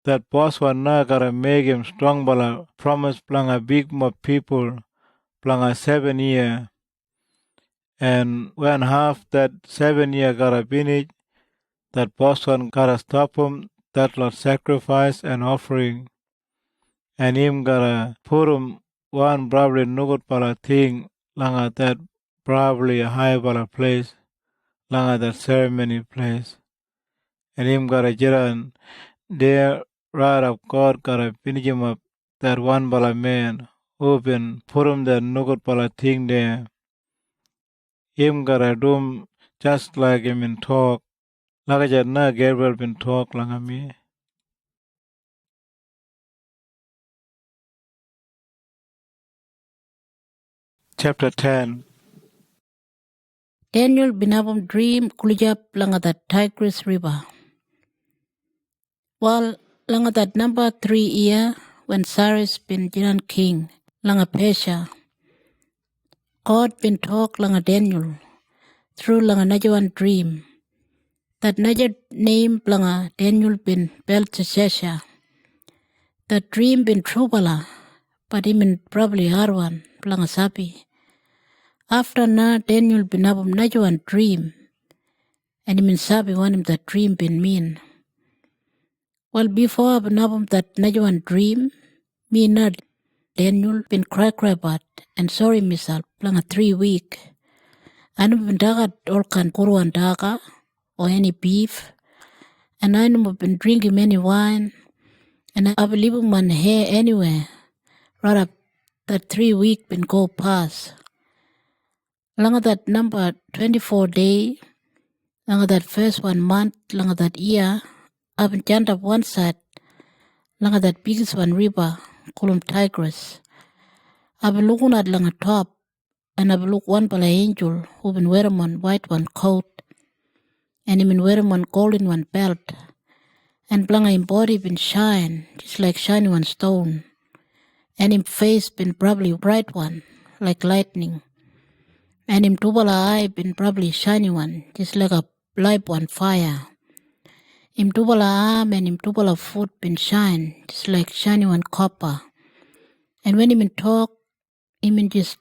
That boss one na gotta make him strong bala promise plang a big mob people plang a 7 year. And when half that 7 year gotta finish, that person gotta stop him, that lot sacrifice and offering. And him gotta put him one probably nugut pala thing, langa that probably a high pala place, langa that ceremony place. And him gotta jiran there right up God gotta finish him up, that one pala man who been put him that nugut pala thing there. Him gotta do him just like him in talk. Lagajat na Gabriel been talk langa me. Chapter 10. Daniel binabam dream kulijap langa the Tigris River. While Langa that number 3 year when Cyrus been Jiran king, langa Persia, God been talk langa Denyul through langa Najawan dream. That Naja name langa Denyul been Belteshazzar. That dream been trubala, but he been probably Harwan langa Sabi. After na Denyul been abum Najawan dream, and he been Sabi want him that dream been mean. Well, before abum that Najawan dream, me na Denyul been cry but and sorry misal langa 3 week. Anu been dagat all kan kuruan daga or any beef, and I never been drinking many wine, and I believe my hair anywhere. Right up that 3 week been go past. Langa that number 24 day, langa that first 1 month, langa that year, I've been jumped up one side, langa that biggest one river, Kulum Tigris. I've been looking at langa top, and I've looked one by angel who been wearing one white one coat, and he been wearing one golden one belt, and blanga him body been shine, just like shiny one stone, and him face been probably bright one, like lightning, and him tubala eye been probably shiny one, just like a live one fire. Him tubala arm and him tubala foot been shine, just like shiny one copper. And when him talk, him just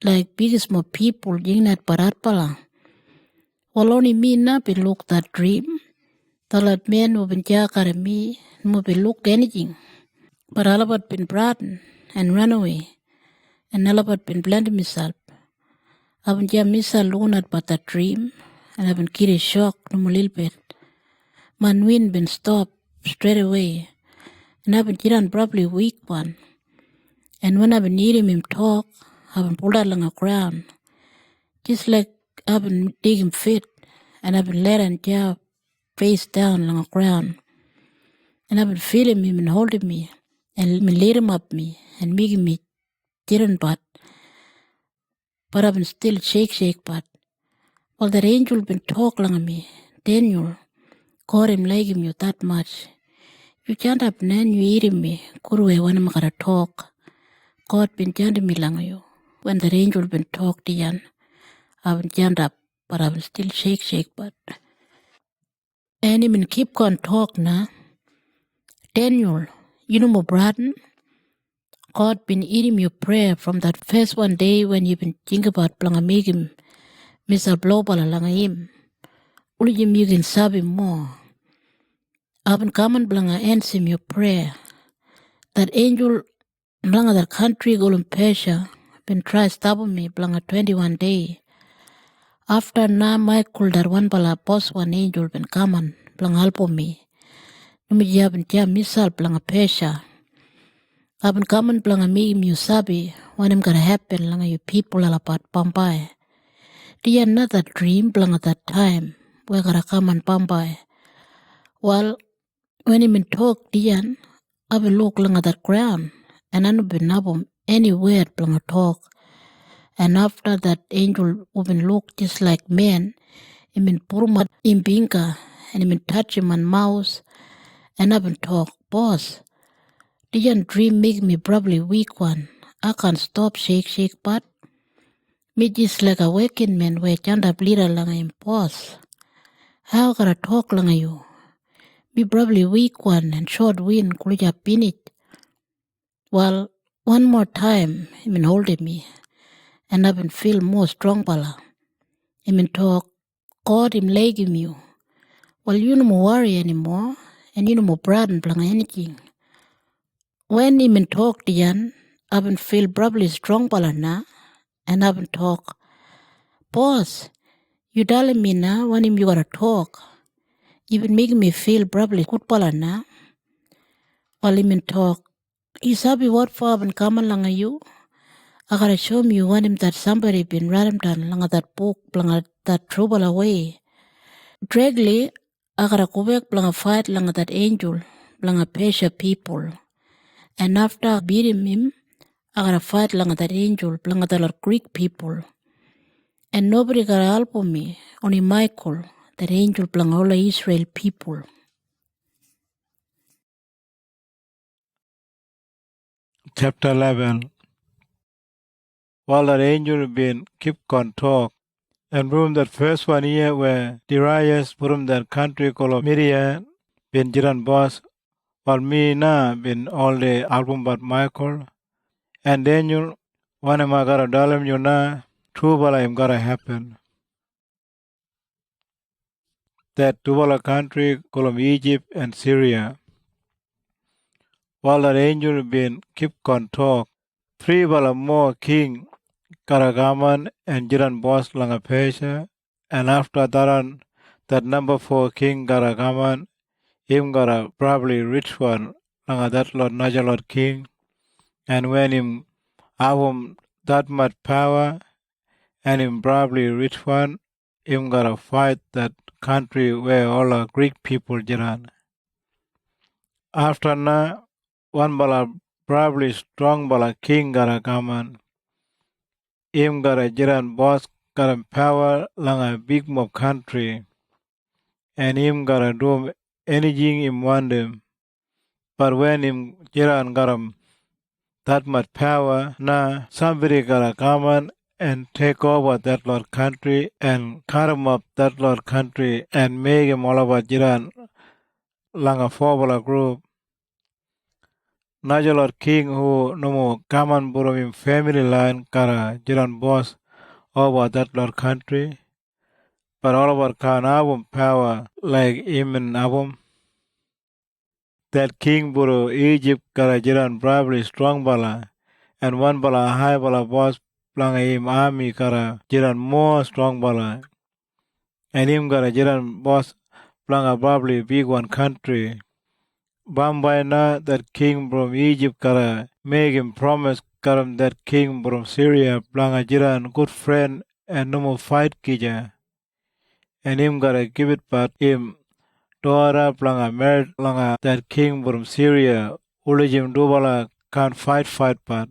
like biggest more people, jing that parat pala. Well, only me na been look that dream. Talat men who been jakar me, no been look anything. But alabat been brought and run away. And alabat been blended myself. I've been jam myself looking at but that dream. And I've been kitty shocked no little bit. My wind been stopped straight away. And I've been jiran probably weak one. And when I've been hearing him talk, I've been pulled out along the ground. Just like I've been digging fit. And I've been letting jaw face down along the ground. And I've been feeling him and holding me. And been leading up me and making me jiran but I've been still shake but. Well, that angel been talk along me. Denyul, God him like him you that much. You can't up nan you eating me. Kurwe when I'm gonna talk. God been janting me lang you. When the angel been talk diyan, I've been jammed up, but I've been still shake but. And he been keep on talk na. Denyul, you know my brother? God been eating your prayer from that first one day when you been thinking about blanga make him Mr. Blobala langa him. Uli you can sabi more. I've been coming blanga answer your prayer. That angel blanga that country golden Persia been try stopping me blanga 21 day. After na Michael that one bala boss one angel been coming blanga help me. Numi jabin jam misal blanga Persia. I've been coming blanga me you sabi when I'm gonna happen blanga you people alapat Pampai. Dia another dream blanga that time we gotta come and Pampai. Well, when him talk Dian, I've been look blanga that ground and I've been nabum any word blanga talk. And after that angel who been look just like man, he been purma in binka and he been touch him on mouse and I've been talk, boss. Dian dream make me probably weak one. I can't stop shake but me just like a waking man where chanda bleeder langa him boss. How can I talk langa you? Me probably weak one and short wind kuja pin it. Well, one more time he been holding me and I've been feel more strong pala. He been talk, God him legging you. Well, you no more worry anymore and you no more burden blanga anything. When he been talk Dian, I've been feel probably strong pala na and I've been talk, boss, you telling me now when him you gotta talk. You been making me feel probably good pala na. Well, he been talk, you sabi what for I've been coming langa you? I gotta show me you want him that somebody been writing down langa that book langa that trouble away. Dragly, I gotta go back langa fight langa that angel langa Persia people. And after beating him, I gotta fight langa that angel langa the Greek people. And nobody gotta help me, only Michael, that angel langa all the Israel people. Chapter 11. While that angel been keep on talk, and from that first 1 year where Darius from that country called Midian been jiran boss, while me na been all the album but Michael, and Daniel, one of my gotta dalam you na, true bala im gotta happen. That Tubala country called Egypt and Syria. While that angel been keep on talk, 3 bala more king Karagaman and Jiran boss Langapesha, and after that number 4 king Karagaman, him got a probably rich one, Langa that Lord Najalord king, and when him have that much power, and him probably rich one, him got to fight that country where all the Greek people Jiran. After na, one bala probably strong bala king Karagaman, him got a Jiran boss got a power lang a big mob country, and him got a do anything him want him. But when him Jiran got him that much power, now somebody gotta come on and take over that Lord country and cut him up that Lord country and make him all over Jiran lang a formula group. Najalor king who no more come on him family line kara Jiran boss over that Lord country. But all of our can have power like him and Abum. That king buru Egypt kara probably strong bala, and one bala high bala boss planga him army kara more strong bala, and him kara boss planga probably big one country. Bambai na that king from Egypt kara make him promise karam that king from Syria planga good friend and no more fight kija, and him gotta give it but him Dora planga married planga that king from Syria, Ulejim Dubala can't fight but.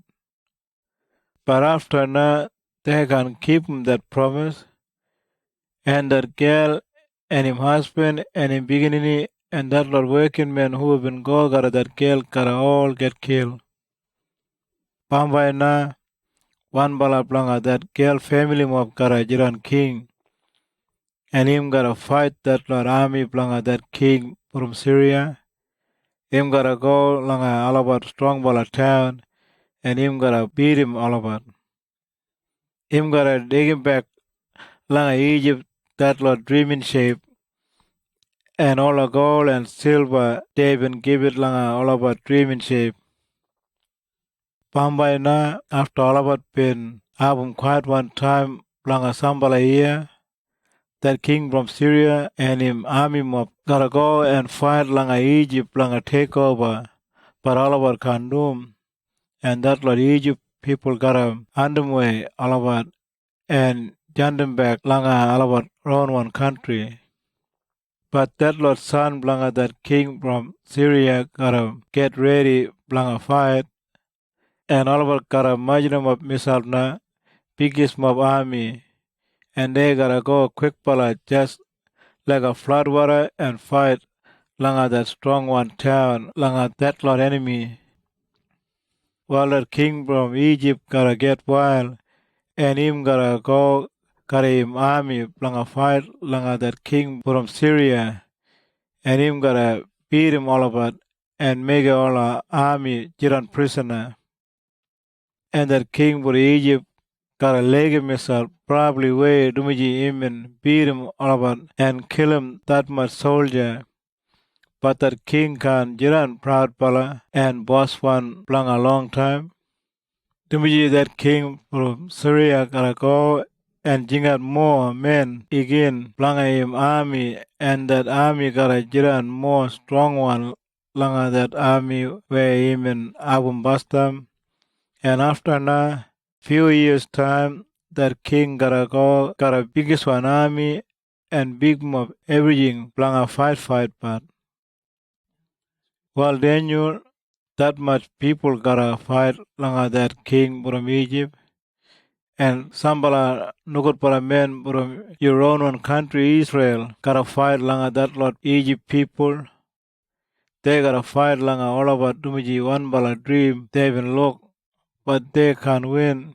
But after na they can keep him that promise, and that girl and him husband and him beginning and that Lord working man who have been go got that girl gotta all get killed. Pambai na one bala planga that girl family mob gotta jiran king, and him gotta fight that Lord army planga that king from Syria. Him gotta go langa all about strong bala town, and him gotta beat him all about. Him gotta dig him back langa Egypt that Lord dreaming shape, and all the gold and silver they been give it langa all about dreaming shape. Pambai na after all about been album quite one time langa sambala year, that king from Syria and him army mob gotta go and fight langa Egypt langa take over, but all about can do. And that Lord Egypt people got them way all about and send them back langa all about around one country. But that Lord son blanga that king from Syria got get ready blanga fight, and all about got imagine of missile na biggest mob army, and they gotta go quick pala just like a flood water and fight langa that strong one town langa that Lord enemy. While that king from Egypt gotta get wild, and him gotta go carry him army langa fight langa that king from Syria, and him gotta beat him all about and make all our army jiran prisoner. And that king from Egypt gotta leg him himself, probably way Dumiji him and beat him all about and kill him that much soldier. But that king can jiran proud pala and boss one long a long time. Dumiji that king from Syria gotta go and jingat more men again langa him army, and that army gotta jiran more strong one langa that army where him and Abum Bastam. And after na few years time that king gotta go gotta biggest one army and big mob everything langa fight but. While Denyul that much people gotta fight langa that king from Egypt, and Sambala Nukur para men from your own country Israel gotta fight langa that lot Egypt people. They gotta fight langa all about Dumiji one bala dream they even look, but they can't win.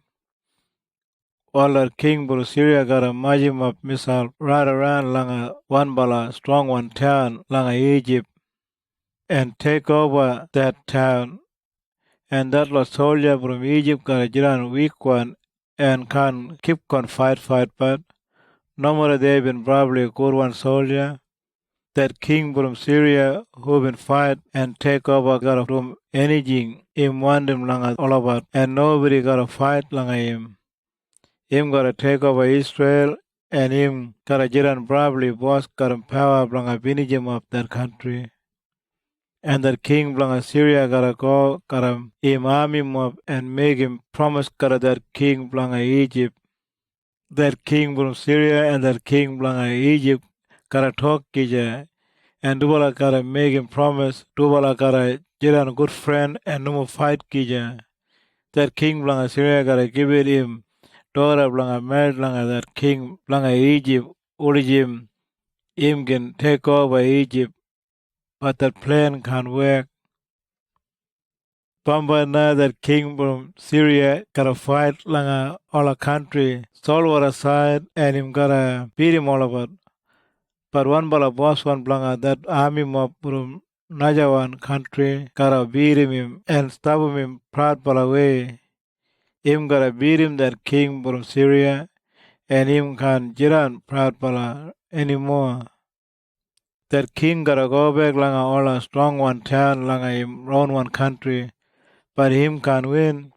While our king Buru Syria got a majim of missile right around langa one bala strong one town langa Egypt and take over that town. And that was soldier from Egypt got a jiran weak one and can keep on fight, but normally they've been probably a good one soldier. That king from Syria who been fight and take over got from anything him want him langa all about and nobody got to fight langa him. Him got to take over Israel and him got a jiran probably boss got him power langa binijim of that country. And that king blanga Syria gotta go, gotta him army mob and make him promise gotta that king blanga Egypt. That king from Syria and that king blanga Egypt gotta talk kija. And Dubala gotta make him promise. Dubala gotta get a good friend and no more fight kija. That king blanga Syria gotta give it him. Daughter blanga married blanga that king blanga Egypt. Ulijim him can take over Egypt. But that plan can't work. Pamba na that king from Syria gotta fight langa all a country. Saul was aside and him gotta beat him all about. But one bala boss one blanga that army mob from Najawan country gotta beat him and stop him proud bala way. Him gotta beat him that king from Syria and him can jiran proud bala anymore. That king gotta go back langa all a strong one town langa him round one country. But him can win.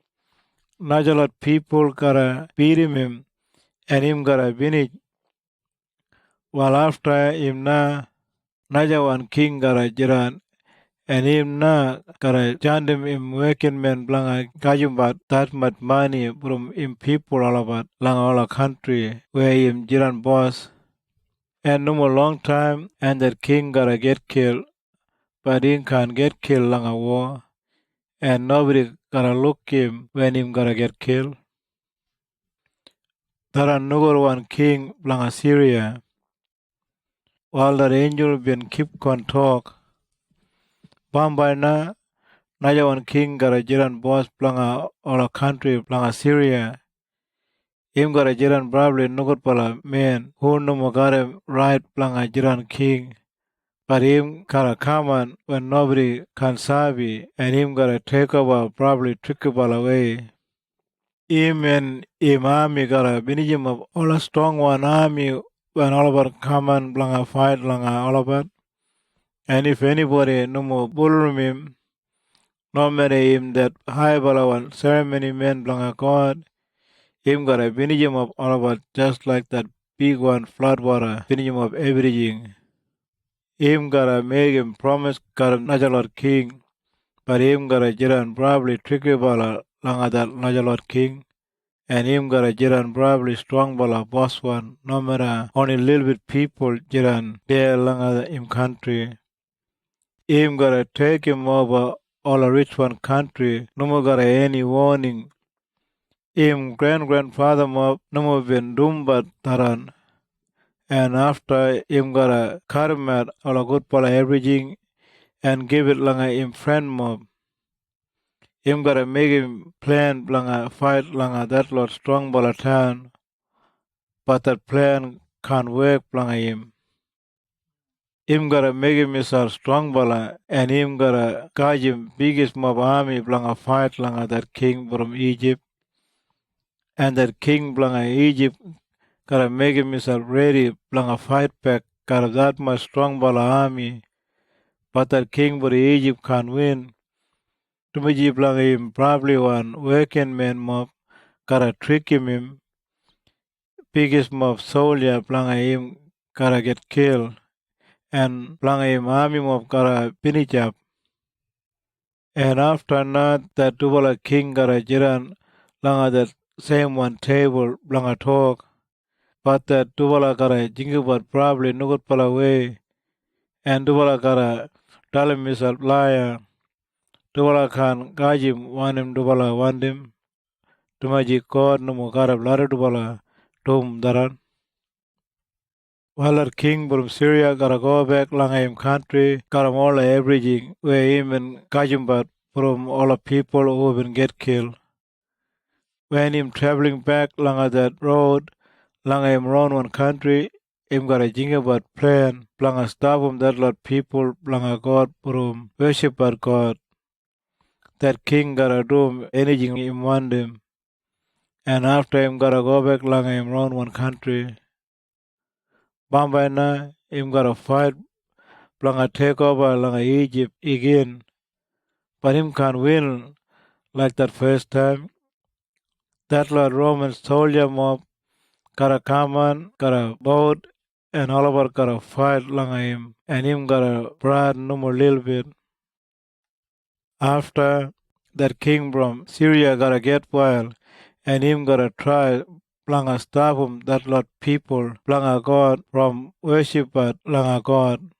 Najalot people gotta beat him and him gotta win it. While after him na Najawan king gotta jiran and him na gotta jandem him working man blanga gajumbat that much money from him people all about langa all a country where him jiran boss. And no more long time and that king gotta get killed, but him can't get killed langa war. And nobody gotta look him when him gotta get killed. There are one king blanga Syria. While the angel been keep on talk, Bambai na naja one king gotta jiran boss blanga all a country blanga Syria. Him gotta jiran probably nugur pala man who no mo gotta right blanga jiran king. But him gotta come on when nobody can sabi and him gotta take over probably tricky ball away. Him and him army gotta binijim of all a strong one army when all about come and blanga fight blanga all about. And if anybody no more bull him, no matter him that high bala one ceremony man blanga God, him gotta binijim of all about just like that big one flood water, binijim of everything. Him gotta make him promise gotta Najalot king, but him gotta jiran probably tricky bala langa that Najalot king. And him gotta jiran probably strong bala boss one, no matter only little bit people jiran there langa him country. Him gotta take him over all a rich one country, no more gotta any warning. Him grandfather mob no more been dumbat taran. And after him gotta cut him at all a good pala everything and give it langa him friend mob. Him gotta make him plan langa fight langa that lot strong bala town. But that plan can't work blanga him. Him gotta make him missile strong bala and him gotta guide him biggest mob army blanga fight blanga that king from Egypt. And that king blanga Egypt gotta make him missile ready blanga fight back got that much strong bala army. But that king from Egypt can't win. Tumiji blanga him probably one working man mob gotta trick him. Biggest mob soldier blanga him gotta get killed. And blanga him army mob gotta finish up. And after that Dubala king gotta jiran langa that same one table blanga talk. But that Dubala gotta jingubat probably nugut pala way. And Dubala gotta tell him is a liar. Dubala can gajim want him Dubala want him. Tumaji God no mo gotta blada Dubala tum daran. While that king from Syria gotta go back lang him country, got him all everything, where him and Kajumbat from all the people who been get killed. When him traveling back along that road, lang him round one country, him got a jingle plan, lang a stop him that lot people, lang a God from worship at God. That king gotta do anything him want him. And after him gotta go back lang him round one country. Bambai na, him gotta fight, lang a take over lang a Egypt again. But him can't win like that first time. That lot Roman soldier mob gotta come on, gotta boat, and all over gotta fight long him, and him gotta brad no more little bit. After that king from Syria gotta get wild, and him gotta try Blanga stop him that lot people Blanga God from worship but Blanga God.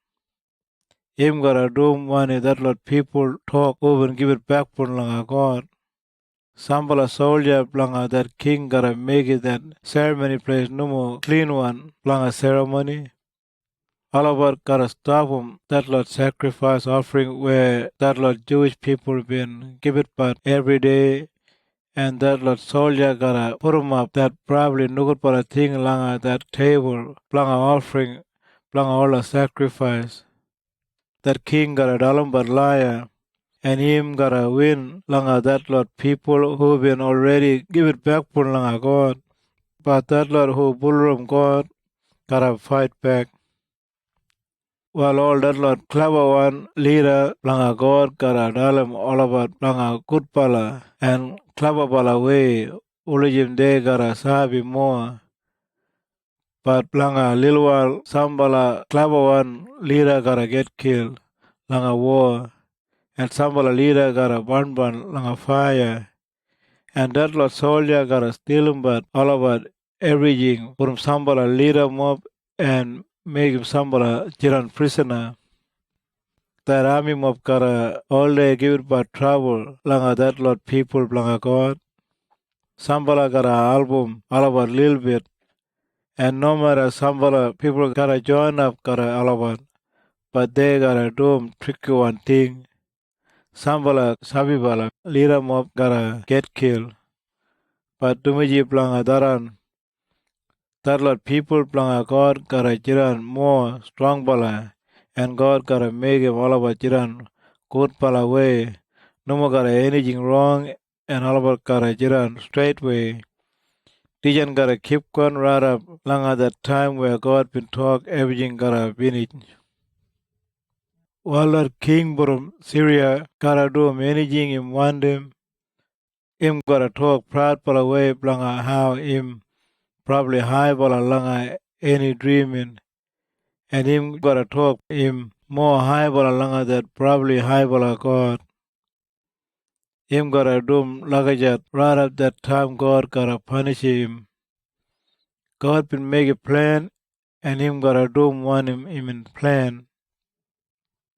Him gotta do money that lot people talk over and give it back for Blanga God. Sambala soldier Blanga that king gotta make it that ceremony place no more clean one Blanga ceremony. All about gotta stop him that lot sacrifice offering where that lot Jewish people been give it but every day, and that lot soldier gotta put him up that probably no good but a thing langa that table Blanga offering Blanga all the sacrifice. That king gotta dalam but liar, and him gotta win langa that lot people who been already give it back for langa God, but that lot who bullrum God gotta fight back. While all that lot clever one leader langa God gotta dalam all about langa good pala and clever pala way ulijim de gotta sabi more. But langa little while sambala clever one leader gotta get killed langa war, and sambala leader gotta burn langa fire. And that lot soldier gotta steal him but all about everything from sambala leader mob and make him sambala jiran prisoner. That army mob gotta all day give it but trouble langa that lot people langa God. Sambala gotta album all about little bit, and no matter Sambala people gotta join up gotta all about, but they gotta do tricky one thing. Sambala Sabibala leader mob gotta get killed. But Dumiji Planga Daran, that lot people Planga God gotta jiran more strong bala, and God gotta make him all about jiran good pala way. No more gotta anything wrong, and all about gotta jiran straight way. Dijan gotta keep going right up langa that time where God been talk everything gotta finish. While that king from Syria gotta do anything him want him gotta talk proud pala way langa how him probably high bala langa any dreaming, and him gotta talk him more high bala langa that probably high bala God. Him gotta do lagajat right up that time God gotta punish him. God been make a plan, and him gotta do one him in plan.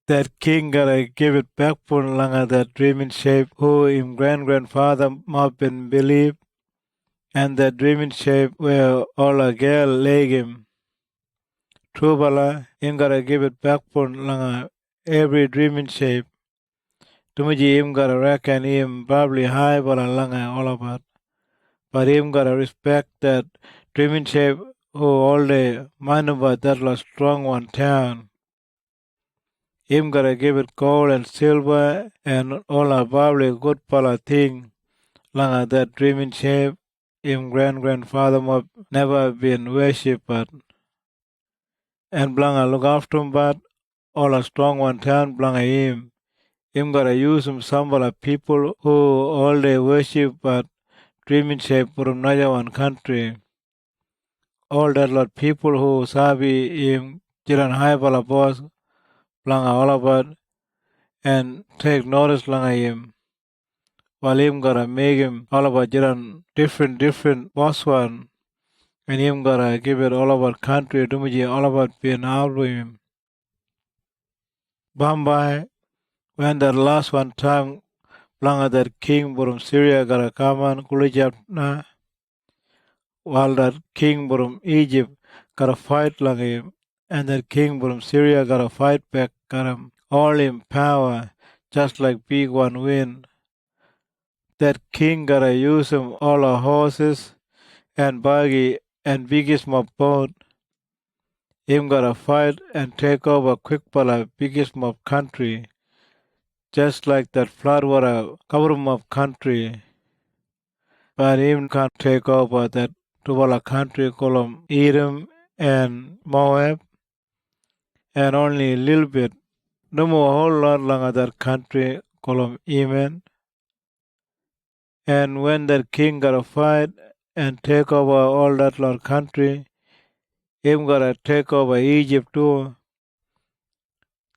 That king gotta give it back for langa that dreaming shape who him grandfather might been believe, and that dreaming shape where all a girl leg him. True bala, him gotta give it back for langa every dreaming shape. Tumuji him gotta reckon him probably high bala langa all about, but him gotta respect that dreaming shape who all the mind about that la strong one town. Him gotta give it gold and silver and all a probably good pala thing langa that dreaming shape him grandfather must never been worshipped but, and blanga look after him but all a strong one town blanga him. Him gotta use him some of the people who all they worship but dreaming shape from another one country. All that lot people who sabi him jiran high bala boss blanga all about and take notice langa him. While him gotta make him all about jiran different boss one, and him gotta give it all about country dumiji all about being out with him. Bambai, when that last one time blanga that king from Syria gotta come on kulijap na, while that king from Egypt got a fight like him, and that king from Syria got a fight back, got him all in power, just like big one win. That king gotta use him all our horses and buggy and biggest mob boat. Him gotta fight and take over quick pala biggest mob country, just like that floodwater cover mob country. But him can't take over that Tubala country called Edom and Moab, and only a little bit. No more a whole lot longer that country called Yemen. And when that king got a fight and take over all that lot country, him gotta take over Egypt too.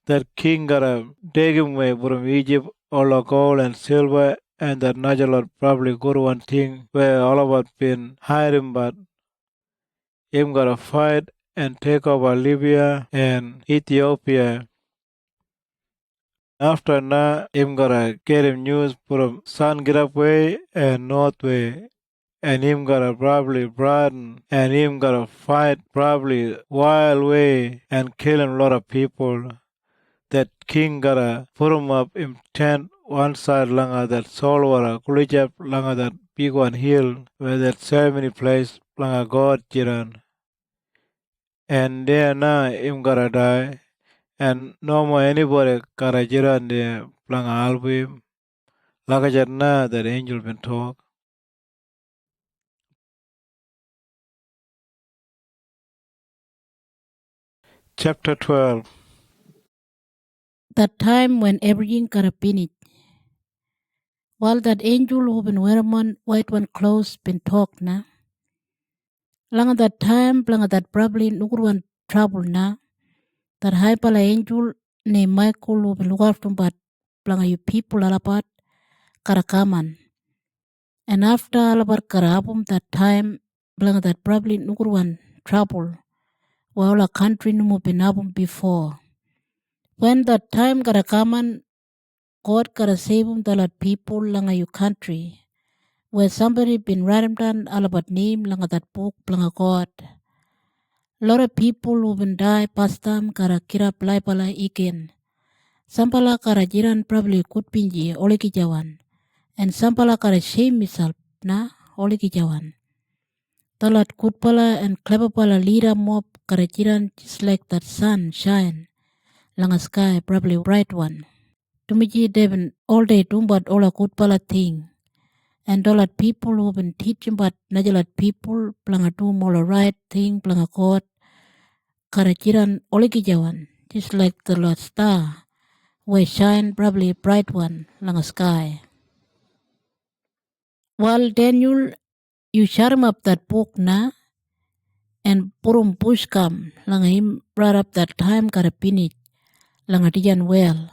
That king gotta take him away from Egypt all the gold and silver, and that Najalot probably good one thing where all of us been hiding, but him gotta fight and take over Libya and Ethiopia. After that, him gotta get him news from sun get up way and north way. And him gotta probably broaden, and him gotta fight probably wild way and kill a lot of people. That king gotta put him up in tent one side langa that Solwara, Kulijap langa that big one hill where that ceremony place langa God jiran. And there now him gotta die, and no more anybody gotta jiran there langa album. Like na that angel been talk. Chapter 12. That time when everything got a finish, while that angel who been wearing white one clothes been talk na, langa that time, langa that probably nukuruan trouble na, that high pala angel named Michael who been look after but langa you people alapat karakaman. And after alapat karabum that time, langa that probably nukuruan trouble, while a country numu been abum before. When that time karakaman, God gotta save the lot people langa your country, where somebody been writing down all about name langa that book langa God. Lot of people who been die past time gotta kira play pala again. Sampala kara jiran probably could pinji oleki jawan, and sampala kara shame himself na oleki jawan. Talat good pala and clever pala leader mob kara jiran just like that sun shine langa sky probably bright one. Tumiji Devin all day tumbat all a good pala thing. And all that people who been teaching but najalat people planga tum all a right thing planga God karajiran oleki jawan just like the Lord star where shine probably bright one langa sky. While Denyul you shut him up that book na and purum push come langa him brought up that time kara finish langa dijan well.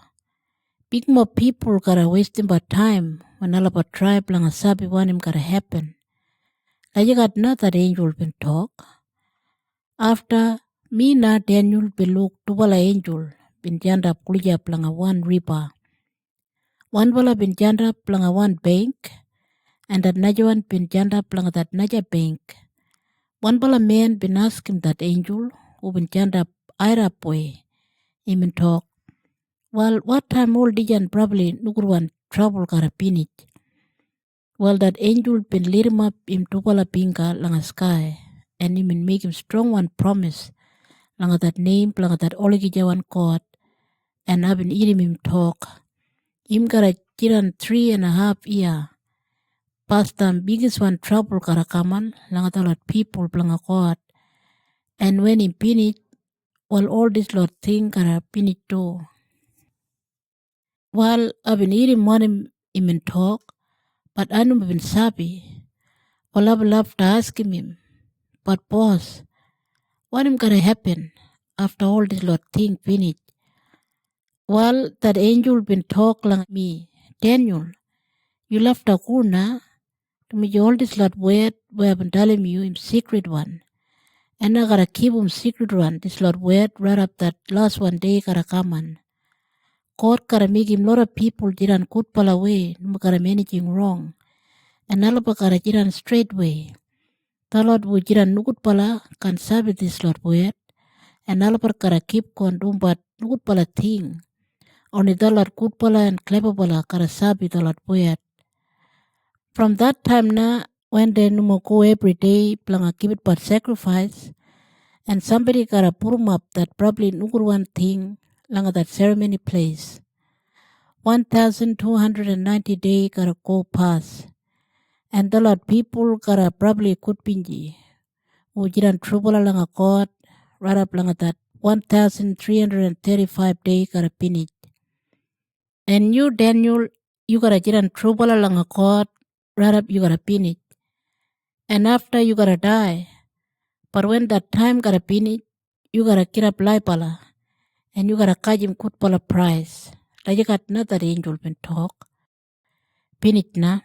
Big more people gotta wasting but time when all about tribe langa sabi want him gotta happen. Like you got not that angel been talk. After me na Daniel beluk tubala angel bin janda kulija planga one riba. One bala bin janda planga one bank, and that najawan bin janda planga that naja bank. One bala man bin ask him that angel who bin janda ira boy. He bin talk. Well, what time all dijan probably nukurwan trouble kara pinich. Well, that angel been lead him up in tubala pinga langa sky, and he bin make him strong one promise. Langa that name, langa that olegi jawan God, and I've been eating him talk. Him gotta jiran 3.5 year. Past time biggest one trouble kara kaman, langa that lot people planga God. And when him finish, well all this lot thing kara finish too. Well, I've been eating one him in talk, but I know been sabi. Well, I've loved to ask him, but boss, what him gonna happen after all this lot thing finish? Well, that angel been talk like me, Daniel, you left a kuna to me all this lot weird where I've been telling you him secret one. And I gotta keep him secret one, this lot weird right up that last one day gotta come on. God gotta make him lot of people jiran good pala way, no gotta anything wrong. And all of gotta jiran straight way. The Lord wujiran nukut pala kan sabi this Lord buet. And alapar kara keep kon dumbat nukut pala thing. Oni the Lord good pala and clever pala kara sabi the Lord buet. From that time na, when they numo go every day, planga keep it but sacrifice, and somebody gotta put 'em up that probably nukur one thing, langa that ceremony place. 1,290 day gotta go past, and the Lord people gotta probably could pinji. Ujiran trouble langa God, right up langa that 1,335 day gotta finish. And you, Daniel, you gotta jiran trouble langa God, right up you gotta finish. And after you gotta die. But when that time gotta finish, you gotta get up pala, and you gotta kajim kut pala price. Like you got another angel been talk. Finish na.